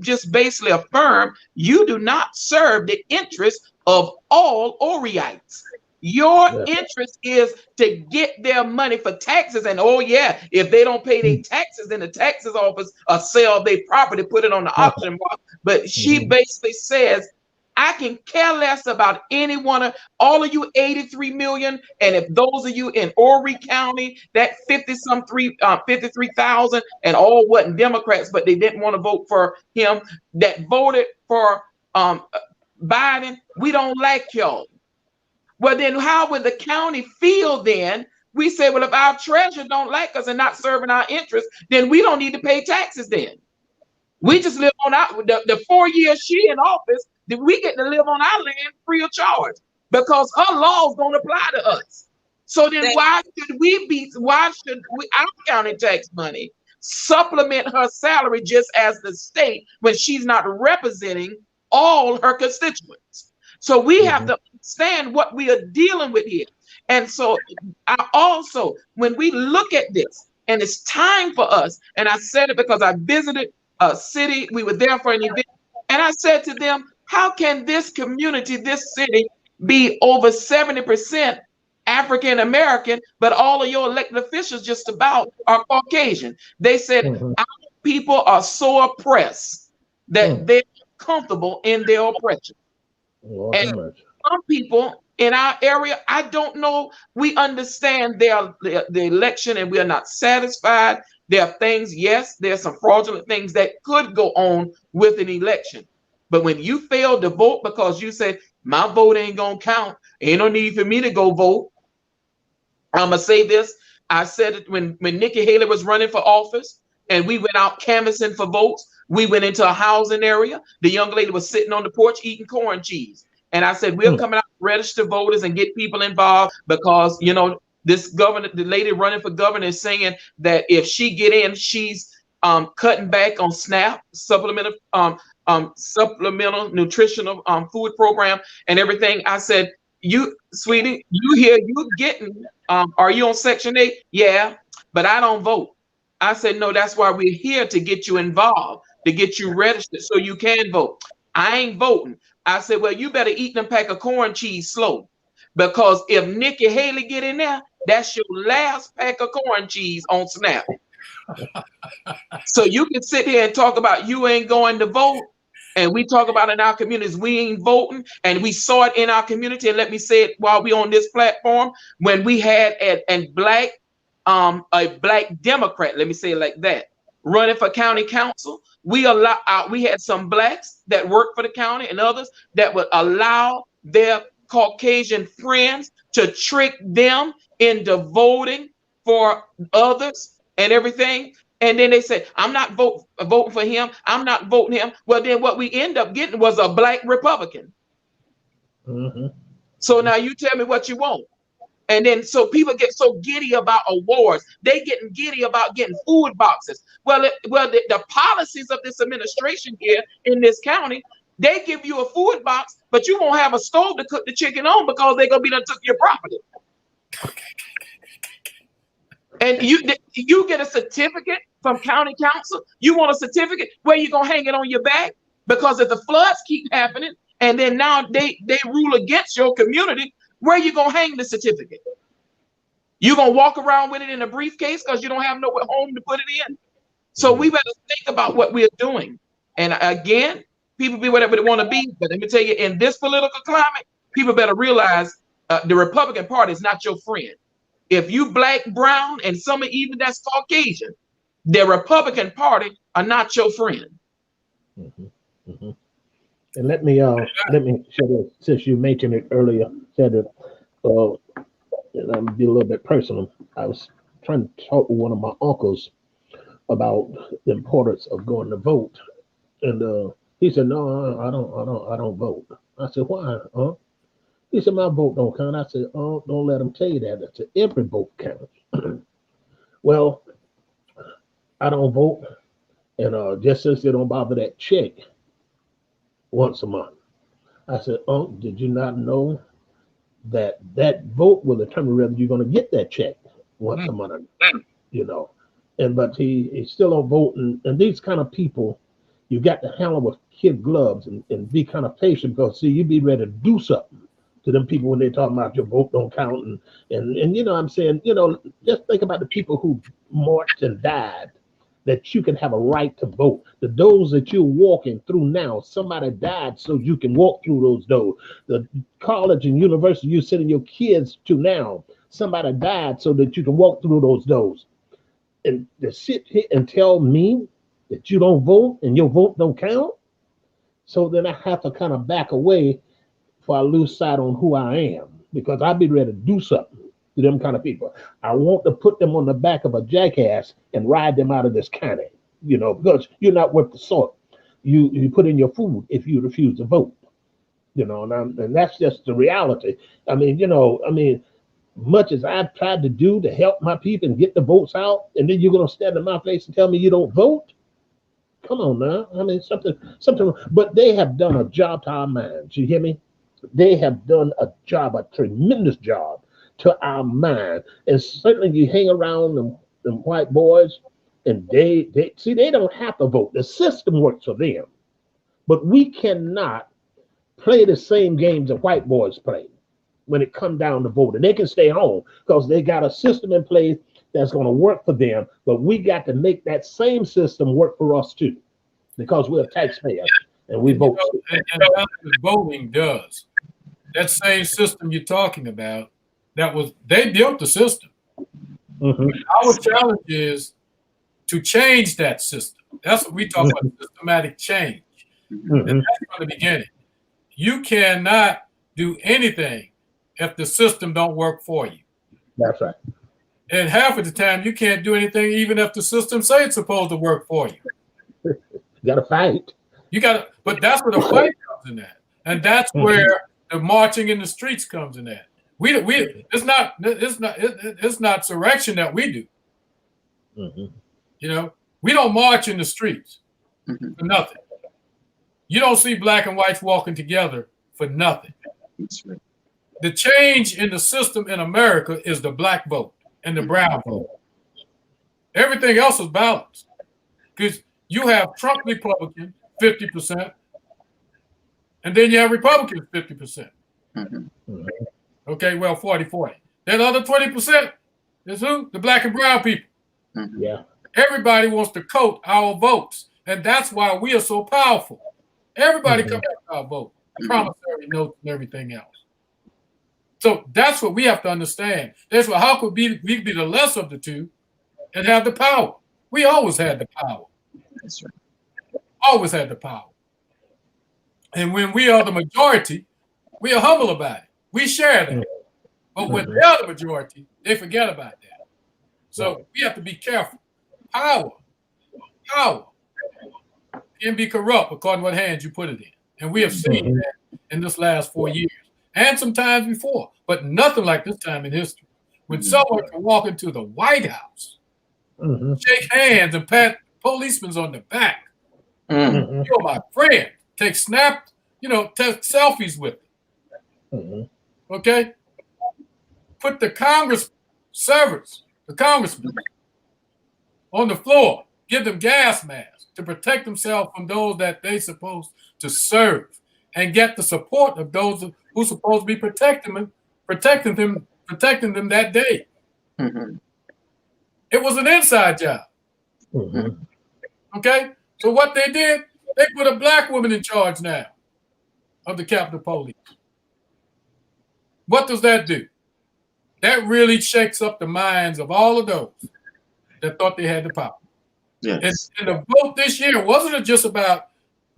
just basically affirm you do not serve the interest of all Horryites. Your interest is to get their money for taxes. And oh yeah, if they don't pay their taxes, then the taxes office sell their property, put it on the auction block. But she basically says, I can care less about any one of all of you 83 million. And if those of you in Horry County, that 53,000 and all wasn't Democrats, but they didn't want to vote for him, that voted for Biden, we don't like y'all. Well, then how would the county feel then? We say, well, if our treasurer don't like us and not serving our interests, then we don't need to pay taxes then. We just live on the 4 years she in office, then we get to live on our land free of charge because her laws don't apply to us. So then why should our county tax money supplement her salary just as the state when she's not representing all her constituents? So we have to understand what we are dealing with here. And so I also, when we look at this, and it's time for us, and I said it because I visited a city, we were there for an event, and I said to them, how can this community, this city, be over 70% African American, but all of your elected officials just about are Caucasian? They said, our people are so oppressed that they're comfortable in their oppression. And some people in our area, I don't know, we understand the election and we are not satisfied. There are things, yes, there's some fraudulent things that could go on with an election. But when you fail to vote because you said, my vote ain't gonna count, ain't no need for me to go vote. I'm gonna say this. I said it when Nikki Haley was running for office and we went out canvassing for votes. We went into a housing area. The young lady was sitting on the porch eating corn cheese. And I said, we're coming out to register voters and get people involved because, you know, this governor, the lady running for governor is saying that if she get in, she's cutting back on SNAP, supplemental nutritional food program and everything. I said, you, sweetie, you getting, are you on Section 8? Yeah, but I don't vote. I said, no, that's why we're here, to get you involved, to get you registered so you can vote. I ain't voting. I said, well, you better eat them pack of corn cheese slow, because if Nikki Haley get in there, that's your last pack of corn cheese on SNAP. So you can sit here and talk about you ain't going to vote, and we talk about in our communities we ain't voting, and we saw it in our community. And let me say it while we on this platform, when we had a black Democrat, let me say it like that, running for county council. We had some blacks that worked for the county and others that would allow their Caucasian friends to trick them into voting for others and everything. And then they said, I'm not voting for him. I'm not voting him. Well, then what we end up getting was a black Republican. So now you tell me what you want. And then so people get so giddy about awards. They getting giddy about getting food boxes. Well, the policies of this administration here in this county, they give you a food box, but you won't have a stove to cook the chicken on because they're gonna be done took your property. And you get a certificate from county council. You want a certificate? Where you gonna hang it on your back? Because if the floods keep happening, and then now they rule against your community, where you gonna hang the certificate? You gonna walk around with it in a briefcase because you don't have nowhere home to put it in? So we better think about what we're doing. And again, people be whatever they want to be, but let me tell you, in this political climate, people better realize the Republican Party is not your friend. If you black, brown, and some even that's Caucasian, the Republican Party are not your friend. And let me share this, since you mentioned it earlier, said that, and I'm be a little bit personal. I was trying to talk with one of my uncles about the importance of going to vote, and he said, "No, I don't vote." I said, "Why, huh?" He said, "My vote don't count." I said, "Oh, don't let them tell you that. I said, every vote counts." Well, I don't vote, and just since they don't bother that check once a month, I said, "Oh, did you not know that vote will determine whether you're going to get that check once a month?" You know, but he still don't vote, and these kind of people, you got to handle with kid gloves and be kind of patient, because see, you be ready to do something to them people when they talking about your vote don't count, and you know what I'm saying, just think about the people who marched and died, that you can have a right to vote. The doors that you're walking through now, somebody died so you can walk through those doors. The college and university you're sending your kids to now, somebody died so that you can walk through those doors. And to sit here and tell me that you don't vote and your vote don't count, so then I have to kind of back away before I lose sight on who I am, because I'll be ready to do something to them kind of people. I want to put them on the back of a jackass and ride them out of this county, because you're not worth the salt you put in your food if you refuse to vote, and that's just the reality. I mean, much as I've tried to do to help my people and get the votes out, and then you're going to stand in my face and tell me you don't vote? Come on now. I mean, something, but they have done a job to our minds. You hear me? They have done a tremendous job to our mind. And certainly you hang around them white boys, and they don't have to vote. The system works for them. But we cannot play the same games that white boys play when it comes down to voting. They can stay home because they got a system in place that's going to work for them. But we got to make that same system work for us too, because we're taxpayers and we vote. And that's what voting does. That same system you're talking about, they built the system. Our challenge is to change that system. That's what we talk about, systematic change. And that's from the beginning. You cannot do anything if the system don't work for you. That's right. And half of the time you can't do anything even if the system say it's supposed to work for you. You gotta fight. But that's where the fight comes in at. And that's where the marching in the streets comes in at. It's not insurrection that we do. We don't march in the streets for nothing. You don't see black and whites walking together for nothing. The change in the system in America is the black vote and the brown vote. Everything else is balanced, because you have Trump Republican 50%, and then you have Republicans 50%. Okay, well, 40-40. That other 20% is who? The black and brown people. Yeah. Everybody wants to coat our votes, and that's why we are so powerful. Everybody comes out our vote, promissory notes and everything else. So that's what we have to understand. That's what, how could we be the less of the two and have the power? We always had the power. That's right. Always had the power. And when we are the majority, we are humble about it. We share that. But when they are the majority, they forget about that. So we have to be careful. Power can be corrupt according to what hands you put it in. And we have seen that in this last 4 years. and sometimes before, but nothing like this time in history. When someone can walk into the White House, shake hands and pat policemen on the back. You're my friend. Take take selfies with them. Okay? Put the the congressmen on the floor. Give them gas masks to protect themselves from those that they're supposed to serve, and get the support of those who's supposed to be protecting them that day. It was an inside job. Okay? So what they did, they put a black woman in charge now of the Capitol Police. What does that do? That really shakes up the minds of all of those that thought they had the power. Yes. And the vote this year wasn't just about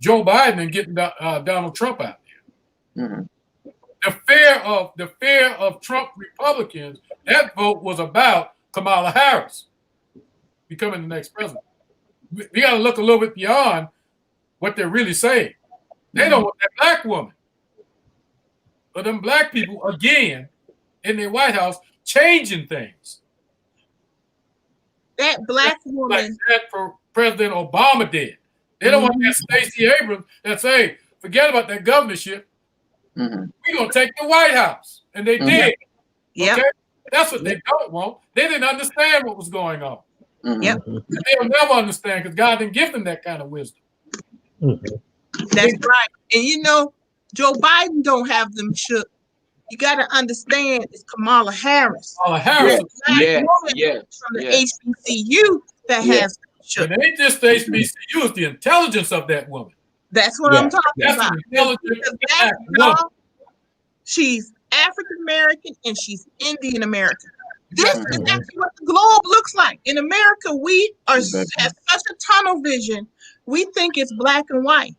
Joe Biden and getting Donald Trump out there. The fear of Trump Republicans, that vote was about Kamala Harris becoming the next president. We got to look a little bit beyond what they're really saying. They don't want that black woman. But them black people, again, in the White House, changing things. That black woman. Like that for President Obama did. They don't want that Stacey Abrams that say, forget about that governorship. We're going to take the White House. And they did. Yep. Okay? That's what they don't want. They didn't understand what was going on. Yep. They'll never understand because God didn't give them that kind of wisdom. That's right. And Joe Biden don't have them shook. You got to understand it's Kamala Harris. Kamala Harris. From the HBCU that has them shook. It ain't just the HBCU, it's the intelligence of that woman. That's what I'm talking about. Woman. She's African American and she's Indian American. This is actually what the globe looks like. In America, we have such a tunnel vision. We think it's black and white.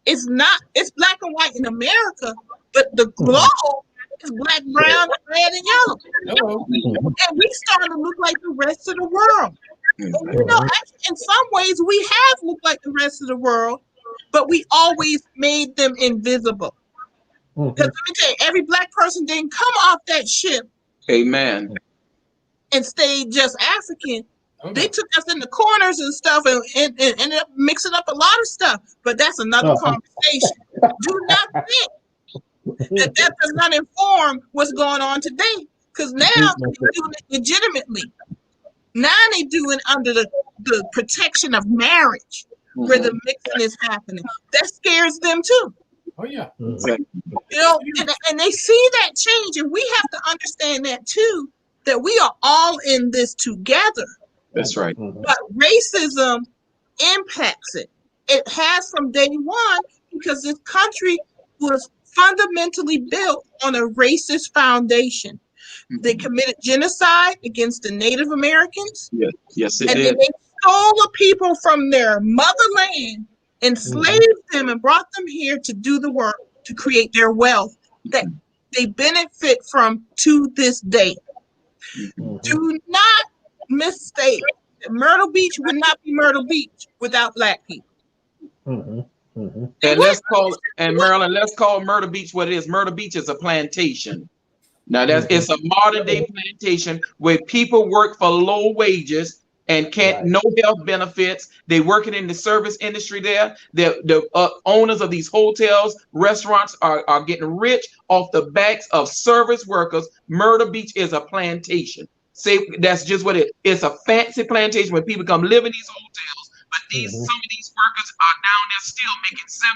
It's not. It's black and white in America, but the globe is black, brown, red, and yellow. And we starting to look like the rest of the world. And, actually, in some ways, we have looked like the rest of the world, but we always made them invisible. Because let me tell you, every black person didn't come off that ship. Amen. And stayed just African. They took us in the corners and stuff and ended up mixing up a lot of stuff. But that's another conversation. Do not think that does not inform what's going on today. Because now they're doing it legitimately. Now they do it under the protection of marriage, where the mixing is happening. That scares them too. Oh yeah. And they see that change, and we have to understand that too, that we are all in this together. That's right. But racism impacts it. It has from day one, because this country was fundamentally built on a racist foundation. They committed genocide against the Native Americans. Yes, it and did. And they stole the people from their motherland, enslaved them, and brought them here to do the work, to create their wealth that they benefit from to this day. Do not mistake. Myrtle Beach would not be Myrtle Beach without black people. And Maryland, let's call Myrtle Beach what it is. Myrtle Beach is a plantation. Now it's a modern day plantation where people work for low wages and no health benefits. They working in the service industry there. The owners of these hotels, restaurants are getting rich off the backs of service workers. Myrtle Beach is a plantation. That's just what it is. It's a fancy plantation where people come live in these hotels, but some of these workers are down there still making $7.40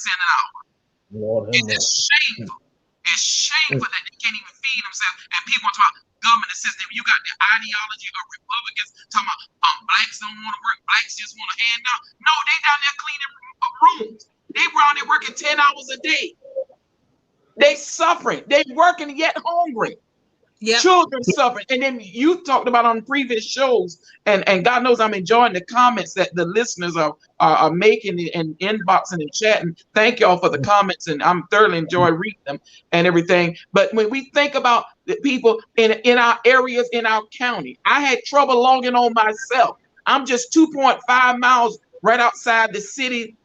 an hour. It's shameful. It's shameful that they can't even feed themselves. And people want to talk about government system. You got the ideology of Republicans talking about blacks don't want to work, blacks just want a handout. No, they down there cleaning rooms. They were out there working 10 hours a day. They suffering. They working yet hungry. Children suffering. And then you talked about on previous shows, and God knows I'm enjoying the comments that the listeners are making and inboxing and chatting. Thank y'all for the comments, and I'm thoroughly enjoying reading them and everything. But when we think about the people in our areas, in our county, I had trouble logging on myself. I'm just 2.5 miles right outside the city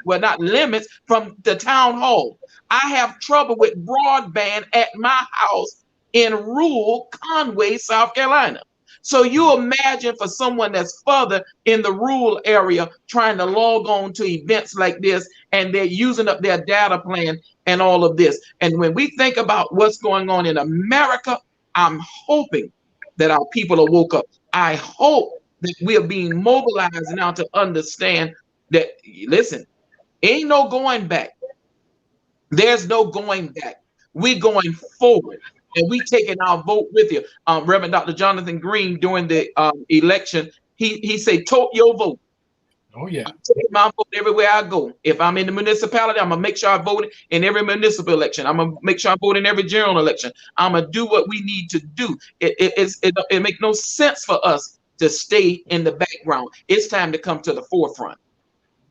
well, not limits, from the town hall. I have trouble with broadband at my house in rural Conway, South Carolina. So you imagine for someone that's further in the rural area trying to log on to events like this, and they're using up their data plan and all of this. And when we think about what's going on in America, I'm hoping that our people are woke up. I hope that we are being mobilized now to understand that, listen, ain't no going back. There's no going back. We're going forward. And we taking our vote with you. Reverend Dr. Jonathan Green, during the election, he said, "Tote your vote." Oh yeah. I'm taking my vote everywhere I go. If I'm in the municipality, I'm gonna make sure I vote in every municipal election. I'm gonna make sure I vote in every general election. I'm gonna do what we need to do. It makes no sense for us to stay in the background. It's time to come to the forefront.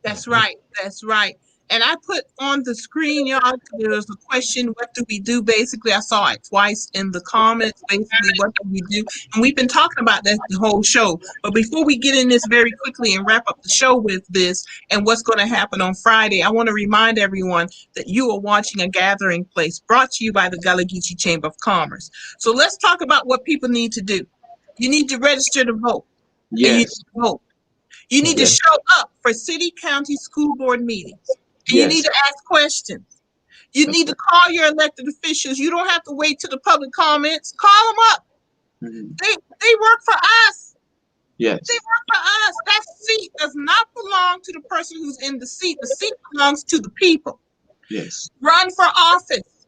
That's right. That's right. And I put on the screen, y'all, there's a question, what do we do? Basically, I saw it twice in the comments, basically, what do we do? And we've been talking about that the whole show. But before we get in this very quickly and wrap up the show with this and what's going to happen on Friday, I want to remind everyone that you are watching A Gathering Place, brought to you by the Gullah Geechee Chamber of Commerce. So let's talk about what people need to do. You need to register to vote. Yes. And you need to vote. You need to show up for city, county, school board meetings. And you need to ask questions. You need to call your elected officials. You don't have to wait till the public comments. Call them up. They work for us. Yes. They work for us. That seat does not belong to the person who's in the seat. The seat belongs to the people. Yes. Run for office.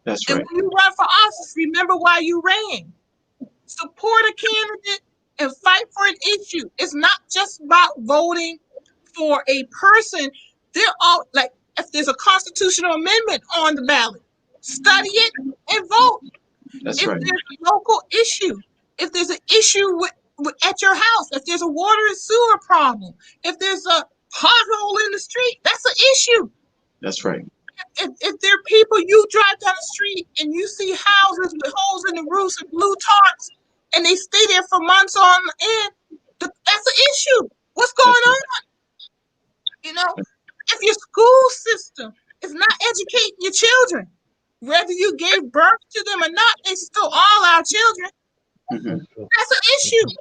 That's right. And when you run for office, remember why you ran. Support a candidate and fight for an issue. It's not just about voting for a person. They're all like, if there's a constitutional amendment on the ballot, study it and vote. That's if right. There's a local issue, if there's an issue with at your house, if there's a water and sewer problem, if there's a pothole in the street, that's an issue. That's right. If there are people, you drive down the street and you see houses with holes in the roofs and blue tarps, and they stay there for months on end, that's an issue. What's going on? You know, if your school system is not educating your children, whether you gave birth to them or not, they still all our children. That's an issue.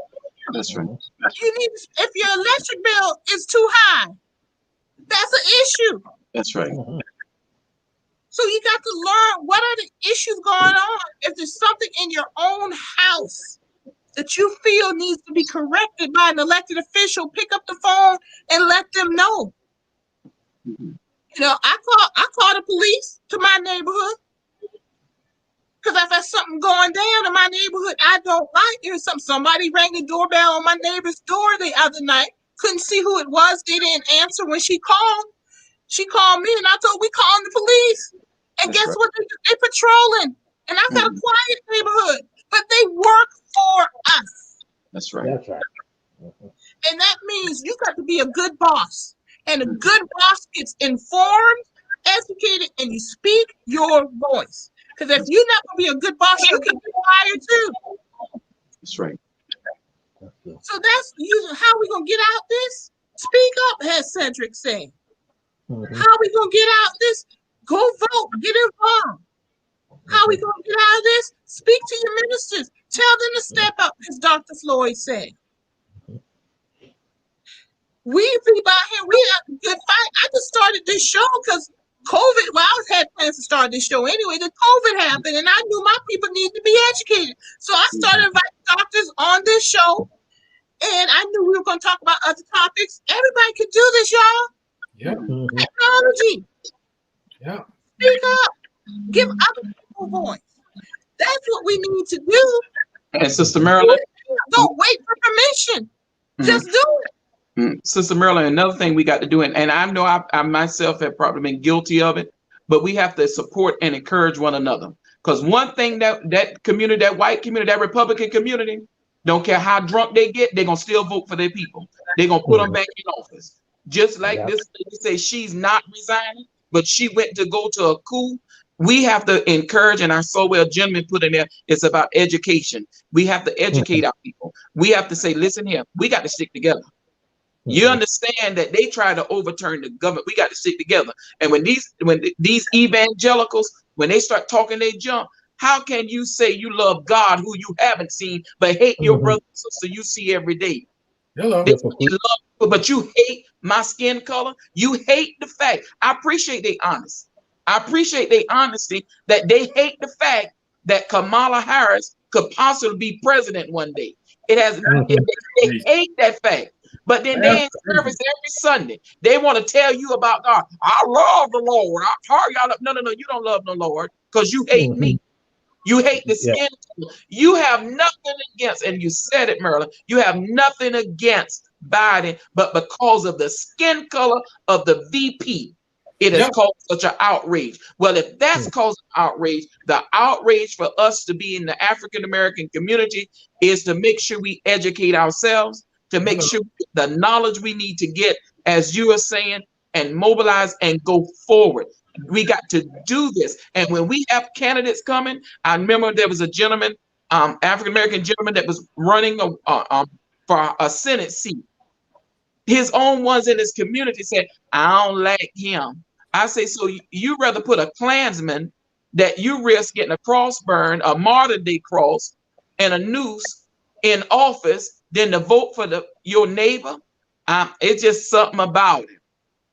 That's right. You need, if your electric bill is too high, that's an issue. That's right. So you got to learn what are the issues going on. If there's something in your own house that you feel needs to be corrected by an elected official, pick up the phone and let them know. You know, I call the police to my neighborhood. Because if there's something going down in my neighborhood I don't like, there's somebody rang the doorbell on my neighbor's door the other night. Couldn't see who it was. They didn't answer when she called. She called me and I told we calling the police. And guess what? They patrolling. And I've got a quiet neighborhood. But they work for us. That's right. That's right. And that means you got to be a good boss. And a good boss gets informed, educated, and you speak your voice. Because if you're not going to be a good boss, you'll get fired too. That's right. So that's how we going to get out this? Speak up, as Cedric said. How we going to get out this? Go vote. Get involved. How we going to get out of this? Speak to your ministers. Tell them to step up, as Dr. Floyd said. We people out here, we have a good fight. I just started this show because COVID, well, I had plans to start this show anyway. Then COVID happened, and I knew my people need to be educated. So I started inviting doctors on this show, and I knew we were going to talk about other topics. Everybody could do this, y'all. Yeah. Technology. Yeah. Speak up. Give other people a voice. That's what we need to do. And Sister Marilyn, don't wait for permission. Just do it. Sister Marilyn, another thing we got to do, and I know I myself have probably been guilty of it, but we have to support and encourage one another. Because one thing that community, that white community, that Republican community, don't care how drunk they get, they're going to still vote for their people. They're going to put them back in office. Just like this lady says she's not resigning, but she went to go to a coup. We have to encourage, and our Sowell gentleman put in there, it's about education. We have to educate our people. We have to say, listen here, we got to stick together. You understand that they try to overturn the government. We got to stick together. And when these evangelicals, when they start talking they junk, how can you say you love God who you haven't seen, but hate your brother and sister you see every day? Hello. They love, but you hate my skin color. You hate the fact. I appreciate they honest. I appreciate their honesty that they hate the fact that Kamala Harris could possibly be president one day. It has they hate that fact. But then they in service every Sunday. They want to tell you about God. I love the Lord. I tell y'all. No, you don't love the Lord because you hate me. You hate the skin color. You have nothing against, and you said it, Marilyn, you have nothing against Biden, but because of the skin color of the VP, it has caused such an outrage. Well, if that's causing outrage, the outrage for us to be in the African American community is to make sure we educate ourselves, to make sure the knowledge we need to get, as you are saying, and mobilize and go forward. We got to do this. And when we have candidates coming, I remember there was a gentleman, African American gentleman, that was running for a Senate seat. His own ones in his community said, I don't like him. I say, so you rather put a Klansman that you risk getting a cross burn, a Martyr Day cross, and a noose in office than to vote for your neighbor? It's just something about it.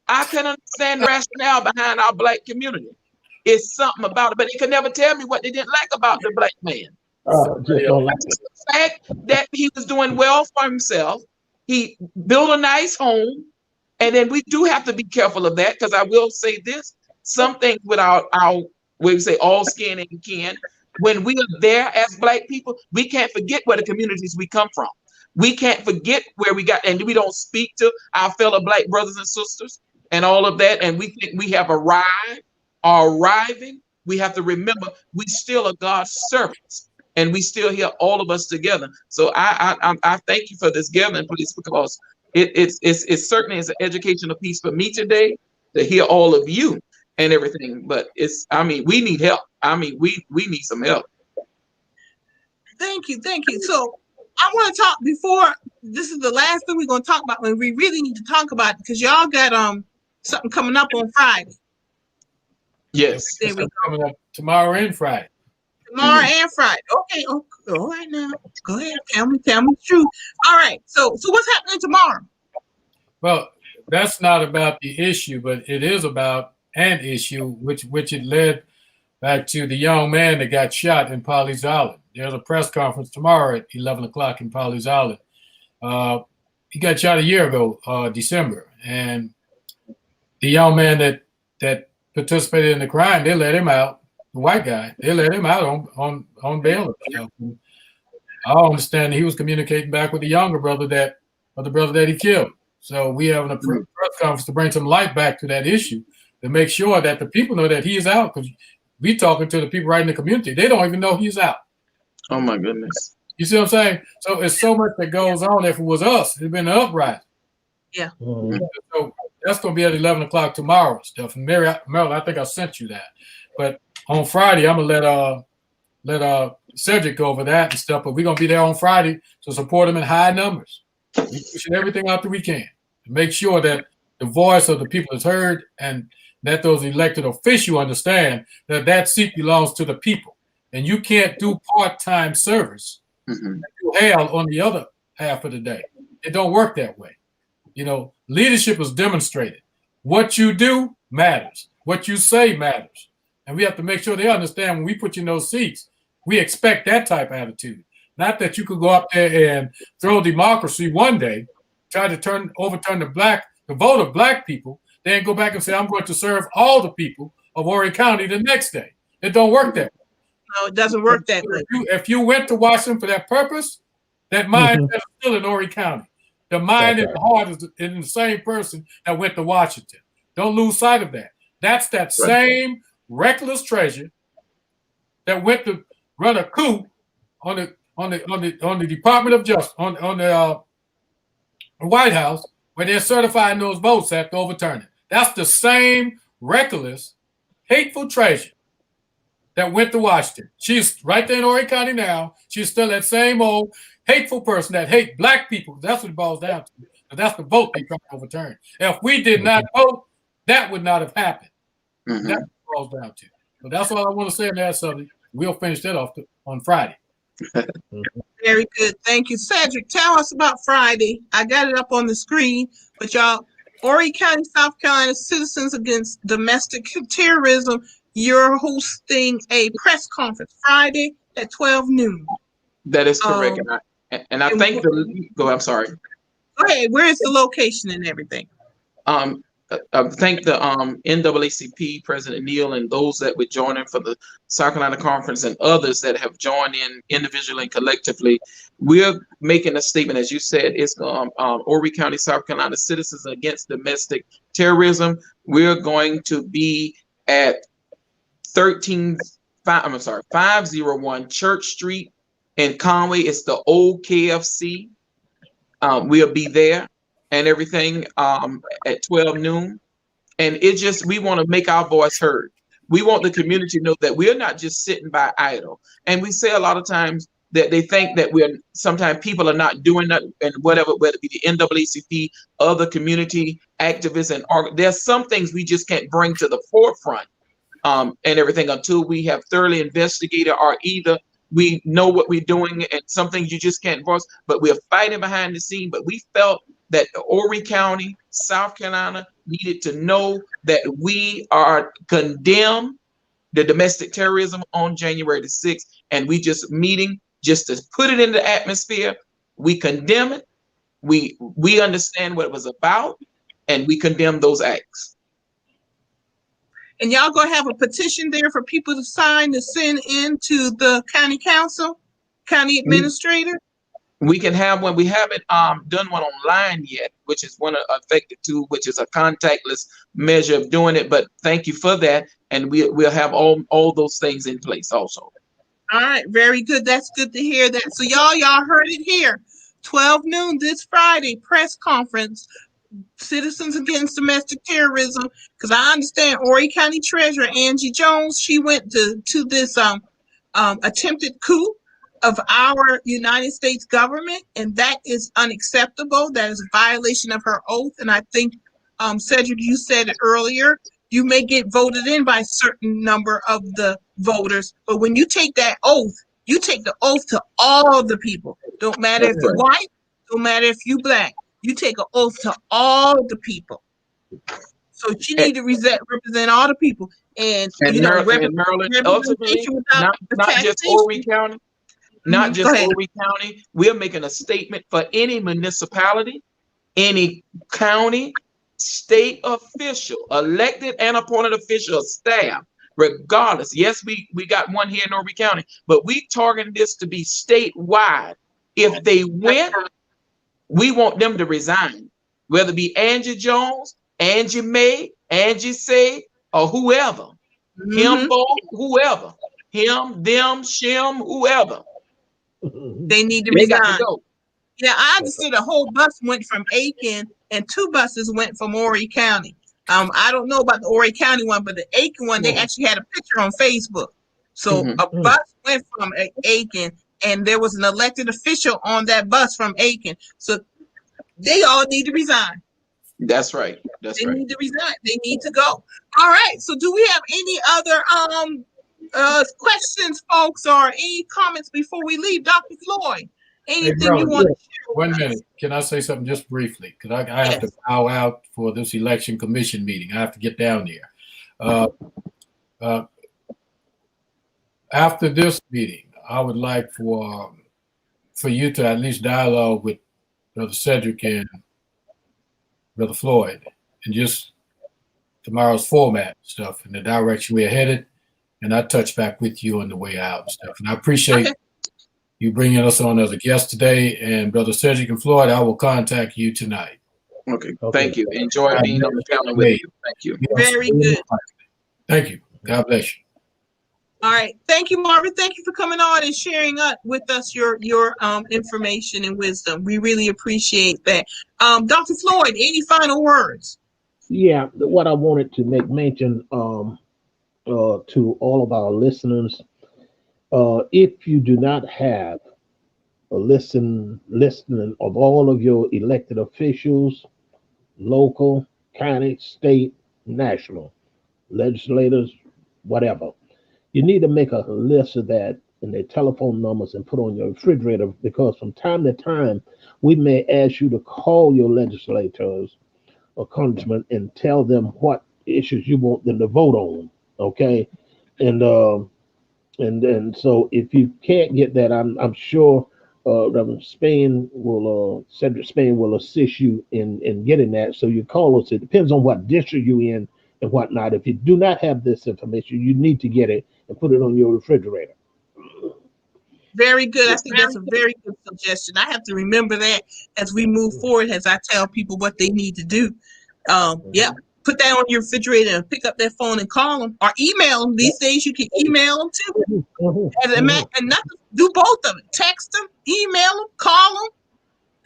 I can understand the rationale behind our black community. It's something about it, but they could never tell me what they didn't like about the black man. Just don't like it. The fact that he was doing well for himself, he built a nice home, and then we do have to be careful of that, because I will say this: some things with our we say all skin and kin, when we are there as black people, we can't forget where the communities we come from. We can't forget where we got, and we don't speak to our fellow black brothers and sisters and all of that, and we think we have arrived or arriving. We have to remember we still are God's servants, and we still here, all of us together. So I thank you for this gathering, please, because it certainly is an educational piece for me today to hear all of you and everything. But we need help. We need some help. Thank you. So I want to talk before this is the last thing we're going to talk about, when we really need to talk about it, because y'all got something coming up on Friday. Yes. There we go. Coming up tomorrow and Friday. Tomorrow and Friday. Okay. All right now. Go ahead. Tell me the truth. All right. So what's happening tomorrow? Well, that's not about the issue, but it is about an issue which it led back to the young man that got shot in Pawleys Island. There's a press conference tomorrow at 11 o'clock in Pawleys Island. He got shot a year ago, December, and the young man that participated in the crime, they let him out. The white guy, they let him out on bail. I understand he was communicating back with the younger brother that he killed. So we have a press conference to bring some light back to that issue, to make sure that the people know that he is out, because we talking to the people right in the community. They don't even know he's out. Oh my goodness. You see what I'm saying? So it's so much that goes on. If it was us, it'd been an uprising. Yeah. So that's going to be at 11 o'clock tomorrow, stuff. And Marilyn, I think I sent you that. But on Friday, I'm gonna let Cedric go over that and stuff. But we're gonna be there on Friday to support him in high numbers. We're pushing everything out that we can to make sure that the voice of the people is heard, and that those elected officials understand that seat belongs to the people, and you can't do part-time service and do hell on the other half of the day. It don't work that way. Leadership is demonstrated. What you do matters. What you say matters. And we have to make sure they understand when we put you in those seats, we expect that type of attitude. Not that you could go up there and throw democracy one day, try to overturn the vote of black people, then go back and say, I'm going to serve all the people of Horry County the next day. It don't work that way. No, it doesn't work that way. If you went to Washington for that purpose, that mindset is still in Horry County. The mind and the heart is in the same person that went to Washington. Don't lose sight of that. That's that same reckless treasure that went to run a coup on the Department of Justice, on the White House, where they're certifying those votes after overturning it. That's the same reckless, hateful treasure that went to Washington. She's right there in Horry County now. She's still that same old hateful person that hate black people. That's what it boils down to. But that's the vote they trying to overturn. If we did not vote, that would not have happened. Mhm. That's what it boils down to. But that's all I want to say on that subject. We'll finish that off on Friday. Very good. Thank you. Cedric, tell us about Friday. I got it up on the screen, but y'all, Horry County, South Carolina, Citizens Against Domestic Terrorism, you're hosting a press conference Friday at 12 noon. That is correct. And I thank I'm sorry. Go ahead. Where is the location and everything? I thank the NAACP President Neal and those that would join in for the South Carolina Conference and others that have joined in individually and collectively. We're making a statement, as you said, it's Horry County, South Carolina, Citizens Against Domestic Terrorism. We're going to be at 501 Church Street in Conway. It's the old KFC. We'll be there and everything at 12 noon. And we want to make our voice heard. We want the community to know that we're not just sitting by idle. And we say a lot of times that they think that sometimes people are not doing that and whether it be the NAACP, other community activists, and there's some things we just can't bring to the forefront and everything until we have thoroughly investigated, or either we know what we're doing, and some things you just can't voice, but we're fighting behind the scene. But we felt that Horry County, South Carolina needed to know that we are condemn the domestic terrorism on January the 6th. And we just meeting just to put it in the atmosphere. We condemn it. We understand what it was about, and we condemn those acts. And y'all gonna have a petition there for people to sign to send in to the county council, county administrator? We can have one. We haven't done one online yet, which is one effective tool, which is a contactless measure of doing it. But thank you for that, and we'll have all those things in place also. All right, very good. That's good to hear that. So y'all heard it here. 12 noon this Friday, press conference, Citizens Against Domestic Terrorism. Because I understand Horry County Treasurer Angie Jones, she went to this attempted coup of our United States government, and that is unacceptable. That is a violation of her oath. And I think, Cedric, you said it earlier, you may get voted in by a certain number of the voters, but when you take that oath, you take the oath to all the people. Don't matter if you're white, don't matter if you're black. You take an oath to all the people. So you need to represent all the people. And you know, Maryland, ultimately, not just Horry County. Not just Horry County. We're making a statement for any municipality, any county, state official, elected and appointed official, staff, regardless. Yes, we got one here in Horry County, but we targeting this to be statewide. If they win, we want them to resign, whether it be Angie Jones, Angie May, Angie Say, or whoever. Him, both, whoever. Him, them, Shem, whoever. They need to resign. Yeah, I understood a whole bus went from Aiken and 2 buses went from Horry County. I don't know about the Horry County one, but the Aiken one, they actually had a picture on Facebook. So a bus went from Aiken, and there was an elected official on that bus from Aiken. So they all need to resign. That's right. They need to resign. They need to go. All right. So do we have any other questions, folks, or any comments before we leave? Dr. Floyd, anything you want to share? 1 minute. Can I say something just briefly? Because I have to bow out for this election commission meeting. I have to get down there. After this meeting, I would like for you to at least dialogue with Brother Cedric and Brother Floyd, and just tomorrow's format stuff and the direction we're headed. And I touch back with you on the way out and stuff. And I appreciate you bringing us on as a guest today. And Brother Cedric and Floyd, I will contact you tonight. Okay. Thank you. Enjoy being on the panel with you. Thank you. Very good. Thank you. God bless you. All right. Thank you, Marvin. Thank you for coming on and sharing with us your information and wisdom. We really appreciate that. Dr. Floyd, any final words? Yeah, what I wanted to make mention to all of our listeners, if you do not have listening of all of your elected officials, local, county, state, national, legislators, whatever. You need to make a list of that and their telephone numbers and put on your refrigerator, because from time to time we may ask you to call your legislators or congressmen and tell them what issues you want them to vote on. Okay, and so if you can't get that, I'm sure Reverend Spain will Cedric Spain will assist you in getting that. So you call us. It depends on what district you in and whatnot. If you do not have this information, you need to get it and put it on your refrigerator. Very good. I think that's a very good suggestion. I have to remember that as we move forward, as I tell people what they need to do. Yeah, put that on your refrigerator and pick up that phone and call them or email them. These days you can email them too. And nothing, do both of it. Text them, email them, call them.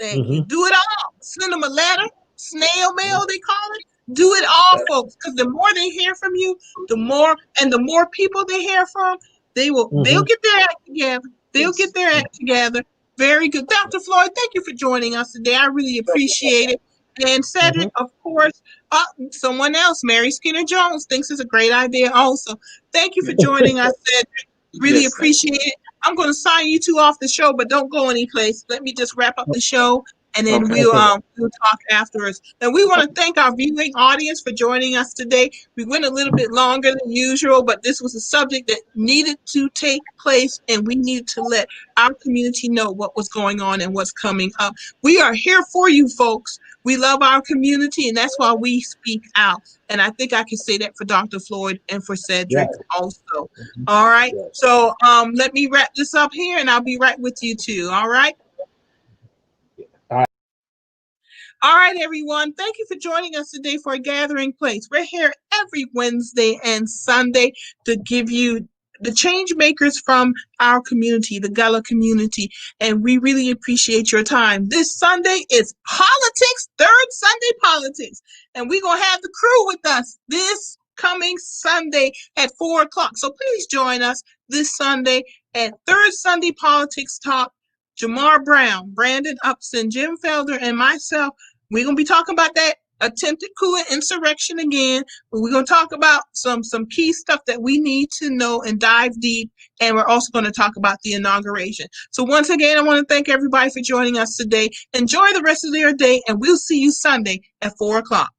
And you do it all. Send them a letter, snail mail they call it. Do it all, folks, because the more they hear from you, the more people they hear from, they'll get their act together. They'll get their act together. Very good. Dr. Floyd, thank you for joining us today. I really appreciate it. And Cedric, of course, someone else, Mary Skinner Jones, thinks it's a great idea also. Thank you for joining us, Cedric. Really appreciate it. I'm going to sign you two off the show, but don't go anyplace. Let me just wrap up the show, and then we'll talk afterwards. And we want to thank our viewing audience for joining us today. We went a little bit longer than usual, but this was a subject that needed to take place, and we needed to let our community know what was going on and what's coming up. We are here for you, folks. We love our community, and that's why we speak out. And I think I can say that for Dr. Floyd and for Cedric also. All right. So let me wrap this up here, and I'll be right with you too. All right. All right, everyone. Thank you for joining us today for a gathering place. We're here every Wednesday and Sunday to give you the change makers from our community, the Gullah community, and we really appreciate your time. This Sunday is politics, third Sunday politics, and we're going to have the crew with us this coming Sunday at 4 o'clock. So please join us this Sunday at third Sunday politics talk. Jamar Brown, Brandon Upson, Jim Felder, and myself, we're going to be talking about that attempted coup and insurrection again. But we're going to talk about some key stuff that we need to know and dive deep. And we're also going to talk about the inauguration. So once again, I want to thank everybody for joining us today. Enjoy the rest of your day, and we'll see you Sunday at 4 o'clock.